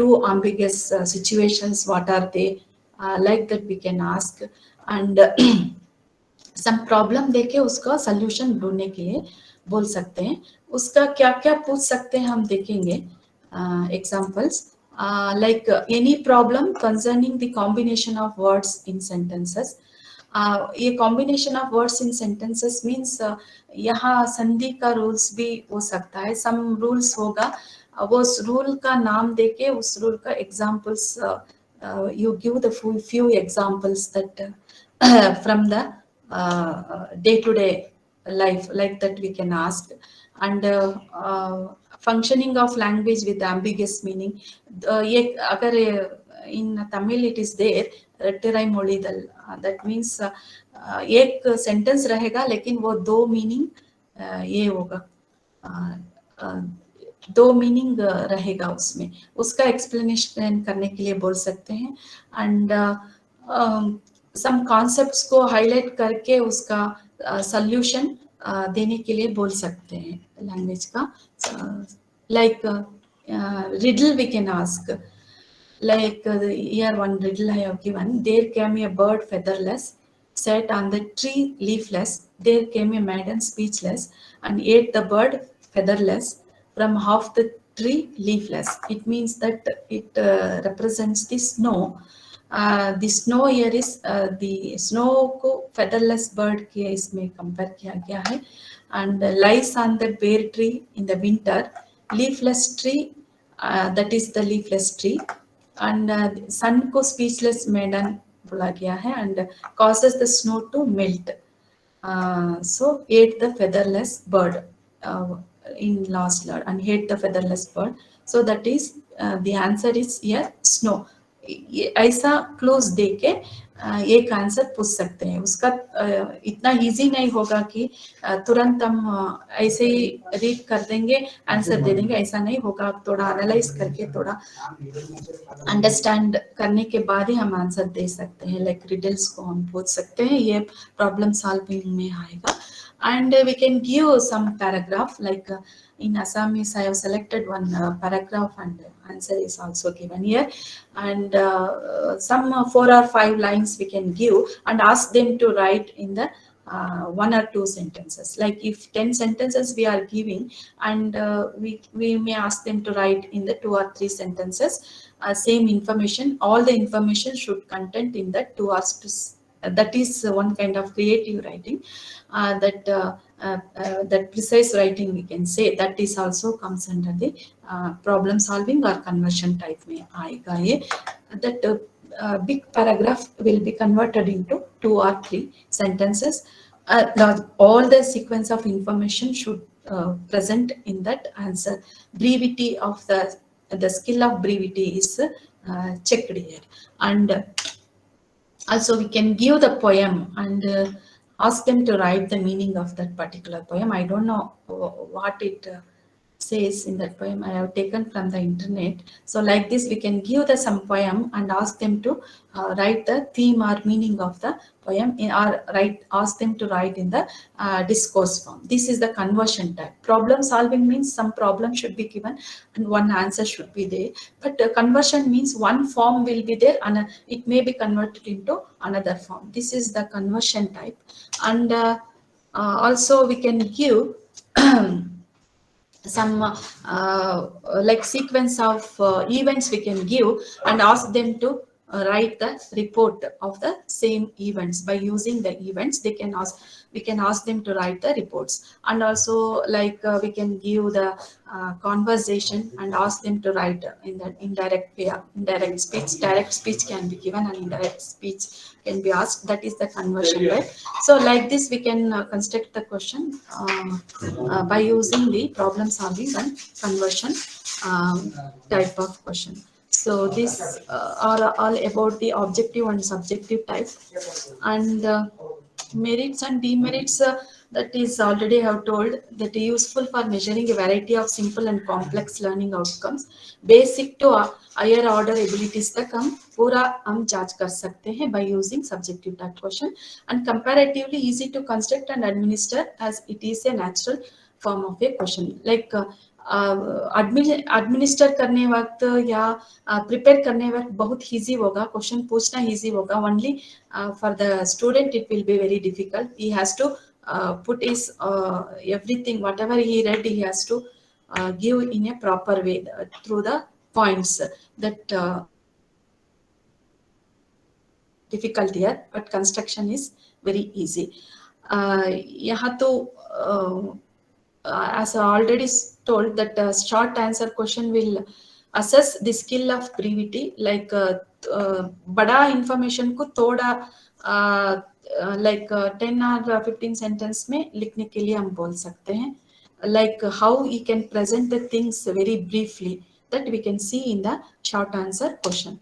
Speaker 2: too ambiguous situations, what are they, like that we can ask, and some problem देके उसका solution ढूंढने के लिए बोल सकते हैं. उसका क्या क्या पूछ सकते हैं हम देखेंगे. Examples like any problem concerning the combination of words in sentences. ये combination of words in sentences means यहाँ संधि का rules भी हो सकता है. Some rules होगा, वो उस rule का नाम देके उस rule का examples you give the few examples that from the day-to-day life, like that we can ask. And functioning of language with ambiguous meaning. ये अगर in Tamil it is there, rettirai molidal, that means एक sentence रहेगा लेकिन वो दो meaning ये होगा, दो मीनिंग रहेगा उसमें, उसका एक्सप्लेनेशन करने के लिए बोल सकते हैं. एंड सम कॉन्सेप्ट्स को हाईलाइट करके उसका सॉल्यूशन देने के लिए बोल सकते हैं लैंग्वेज का. Like riddle we can ask, like here one riddle I have given. There came a bird featherless, sat on the tree leafless. There came a maiden speechless, and ate the bird featherless from half the tree leafless. It means that it represents the snow. The snow here is the snow को featherless bird के इसमें compare किया गया है. And lies on the bare tree in the winter, leafless tree, that is the leafless tree. And sun को speechless maiden बोला गया है, and causes the snow to melt. So ate the featherless bird in last word, and ate the featherless bird. So that is the answer is here snow. ऐसा close देके एक answer पूछ सकते हैं. उसका इतना इजी नहीं होगा कि तुरंत हम ऐसे ही रीड कर देंगे आंसर दे देंगे, ऐसा नहीं होगा. आप थोड़ा एनालाइज करके थोड़ा अंडरस्टैंड करने के बाद ही हम आंसर दे सकते हैं. लाइक रिडल्स को हम पूछ सकते हैं, ये प्रॉब्लम सॉल्विंग में आएगा. And we can give some paragraph, like in Assamese I have selected one paragraph, and answer is also given here. And some 4 or 5 lines we can give and ask them to write in the 1 or 2 sentences. Like if 10 sentences we are giving, and we may ask them to write in the 2 or 3 sentences same information. All the information should contain in that 2 or 3. That is one kind of creative writing. That precise writing we can say, that is also comes under the problem solving or conversion type में आएगा ये. That big paragraph will be converted into 2 or 3 sentences. All the sequence of information should present in that answer. Brevity of the skill of brevity is checked here. And also we can give the poem and ask them to write the meaning of that particular poem. I don't know what it says in that poem. I have taken from the internet. So like this, we can give the some poem and ask them to write the theme or meaning of the poem, or ask them to write in the discourse form. This is the conversion type. Problem solving means some problem should be given and one answer should be there. But conversion means one form will be there and it may be converted into another form. This is the conversion type. And also we can give some like sequence of events we can give and ask them to write the report of the same events. By using the events, we can ask them to write the reports. And also like we can give the conversation and ask them to write in the indirect way. Indirect speech, direct speech can be given and indirect speech can be asked. That is the conversion, right? So like this we can construct the question by using the problem solving and conversion type of question. So these are all about the objective and subjective type. And merits and demerits, that is already have told, that is useful for measuring a variety of simple and complex learning outcomes. Basic to higher order abilities तक हम पूरा हम जांच कर सकते हैं by using subjective type question, and comparatively easy to construct and administer as it is a natural form of a question. Like administer करने वक्त या प्रिपेयर करने वक्त बहुत इजी होगा, क्वेश्चन पूछना इजी होगा. Only for the student it will be very difficult. He has to put his everything whatever he read, he has to give in a proper way through the points that difficult here, but construction is very easy. यहाँ तो as I already told that short answer question will assess the skill of brevity, like बड़ा information को थोड़ा like 10 or 15 sentence में लिखने के लिए हम बोल सकते हैं, like how he can present the things very briefly, that we can see in the short answer question.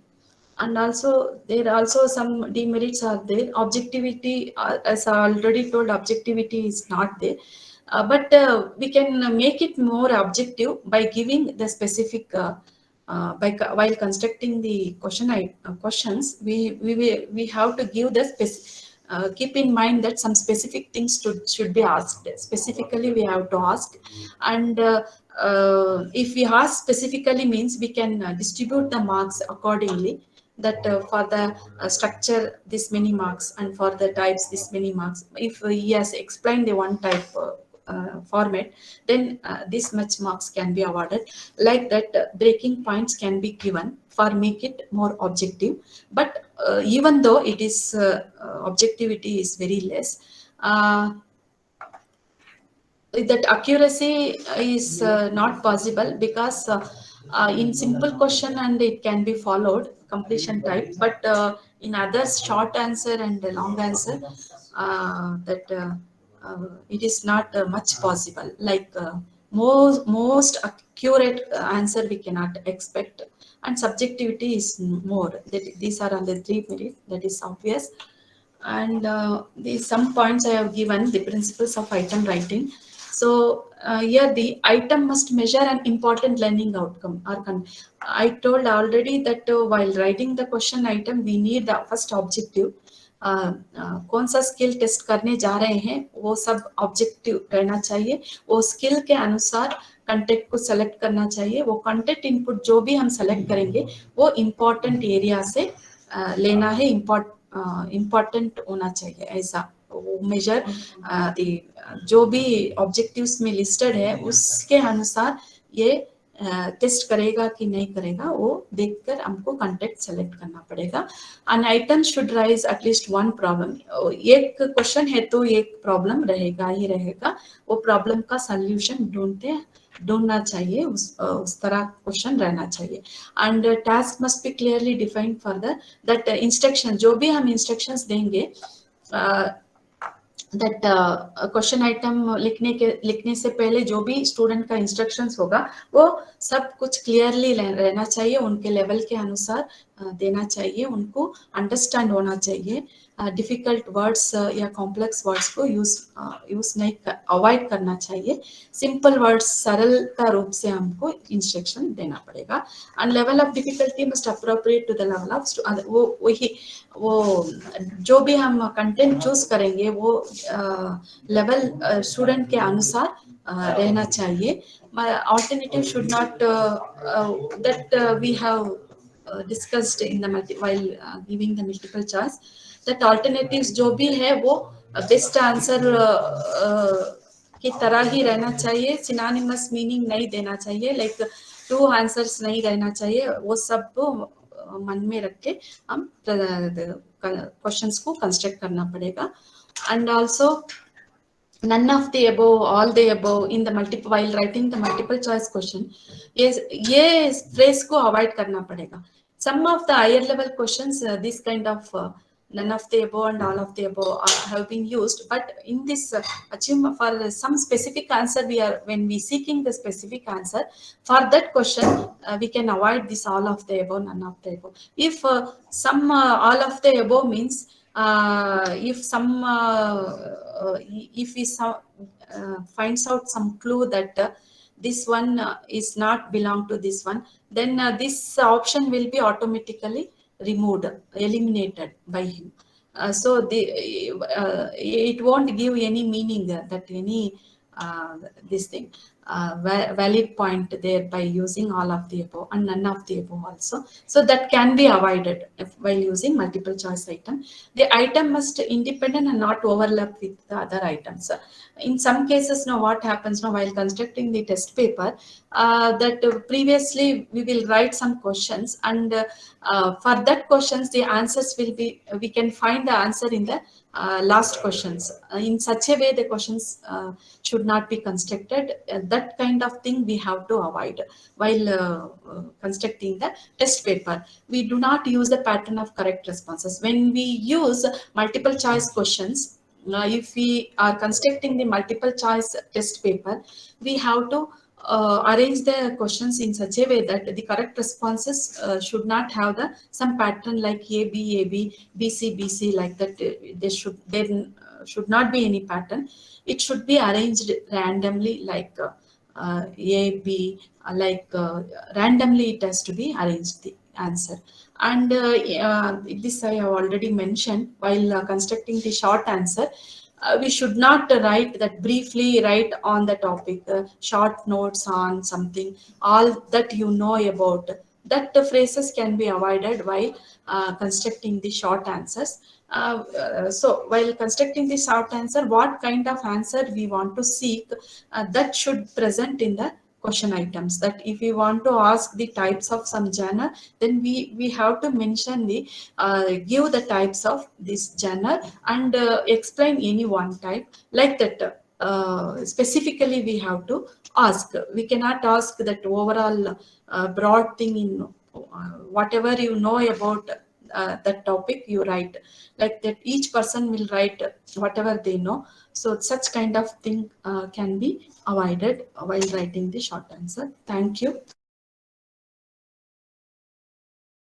Speaker 2: And also there are also some demerits are there. Objectivity, as I already told, objectivity is not there, but we can make it more objective by giving the specific while constructing the questions, we have to give the keep in mind that some specific things should be asked. Specifically we have to ask, and if we ask specifically means we can distribute the marks accordingly, that for the structure this many marks, and for the types this many marks. If he has explained the one type format, then this much marks can be awarded. Like that, breaking points can be given for make it more objective. But even though it is objectivity is very less, that accuracy is not possible, because in simple question and it can be followed completion type, but in others short answer and long answer, that it is not much possible. Like most accurate answer we cannot expect, and subjectivity is more. These are on the 3 merits, that is obvious. And these some points I have given, the principles of item writing. So here the item must measure an important learning outcome. I told already that while writing the question item, we need the first objective. कौन सा skill test करने जा रहे हैं वो सब objective रहना चाहिए. वो स्किल के अनुसार कंटेंट को सेलेक्ट करना चाहिए. वो कंटेंट इनपुट जो भी हम सेलेक्ट करेंगे वो इम्पोर्टेंट एरिया से लेना है, इम्पोर्टेंट होना चाहिए. ऐसा वो मेजर जो भी ऑब्जेक्टिव्स में लिस्टेड है उसके अनुसार ये टेस्ट करेगा कि नहीं करेगा, वो देखकर हमको कंटेंट सेलेक्ट करना पड़ेगा. An item should rise at least one problem. एक क्वेश्चन है तो एक प्रॉब्लम रहेगा ही रहेगा, वो प्रॉब्लम का सॉल्यूशन ढूंढना चाहिए, उस तरह क्वेश्चन रहना चाहिए. And task must be clearly defined further. That instruction जो भी हम इंस्ट्रक्शंस देंगे, दैट क्वेश्चन आइटम लिखने से पहले जो भी स्टूडेंट का इंस्ट्रक्शंस होगा वो सब कुछ क्लियरली रहना चाहिए, उनके लेवल के अनुसार देना चाहिए, उनको अंडरस्टैंड होना चाहिए. डिफिकल्ट वर्ड्स या कॉम्प्लेक्स वर्ड्स को यूज नहीं अवॉइड करना चाहिए. सिंपल वर्ड्स सरलता रूप से हमको इंस्ट्रक्शन देना पड़ेगा. And level of difficulty must appropriate to the level of वो जो भी हम कंटेंट चूज करेंगे वो लेवल स्टूडेंट के अनुसार रहना चाहिए. Alternative should not that we have discussed in the while giving the multiple choice, that alternatives जो भी है वो बेस्ट आंसर की तरह ही रहना चाहिए. सिनोनिमस मीनिंग नहीं देना चाहिए, लाइक टू आंसर्स नहीं रहना चाहिए. वो सब मन में रख के हम क्वेश्चंस को कंस्ट्रक्ट करना पड़ेगा. And also none of the above, all the above in the multiple, while writing the multiple choice question, ये phrase को avoid करना पड़ेगा. Some of the higher level questions, this kind of none of the above and all of the above have been used, but in this achievement for some specific answer, when we seeking the specific answer for that question, we can avoid this all of the above, none of the above. If some all of the above means if some if we finds out some clue that this one is not belong to this one, then this option will be automatically removed, eliminated by him. So it won't give any meaning that any this thing. valid point there by using all of the above and none of the above also. So that can be avoided while using multiple choice item. The item must independent and not overlap with the other items. In some cases, now what happens now while constructing the test paper, that previously we will write some questions, and for that questions the answers will be, we can find the answer in the last questions. In such a way the questions should not be constructed. That kind of thing we have to avoid while constructing the test paper. We do not use the pattern of correct responses. When we use multiple choice questions, if we are constructing the multiple choice test paper, we have to arrange the questions in such a way that the correct responses should not have the some pattern like A, B, BC, BC, like that. There should not be any pattern. It should be arranged randomly, like A, B, randomly it has to be arranged, the answer. And this I have already mentioned while constructing the short answer. We should not write that briefly, write on the topic, short notes on something, all that you know about. That phrases can be avoided while constructing the short answers. So while constructing the short answer, what kind of answer we want to seek, that should present in the question items. That if we want to ask the types of some genre, then we have to mention the give the types of this genre and explain any one type, like that. Specifically we have to ask. We cannot ask that overall broad thing in whatever you know about that topic you write, like that. Each person will write whatever they know. So such kind of thing can be avoided while writing the short answer. Thank you.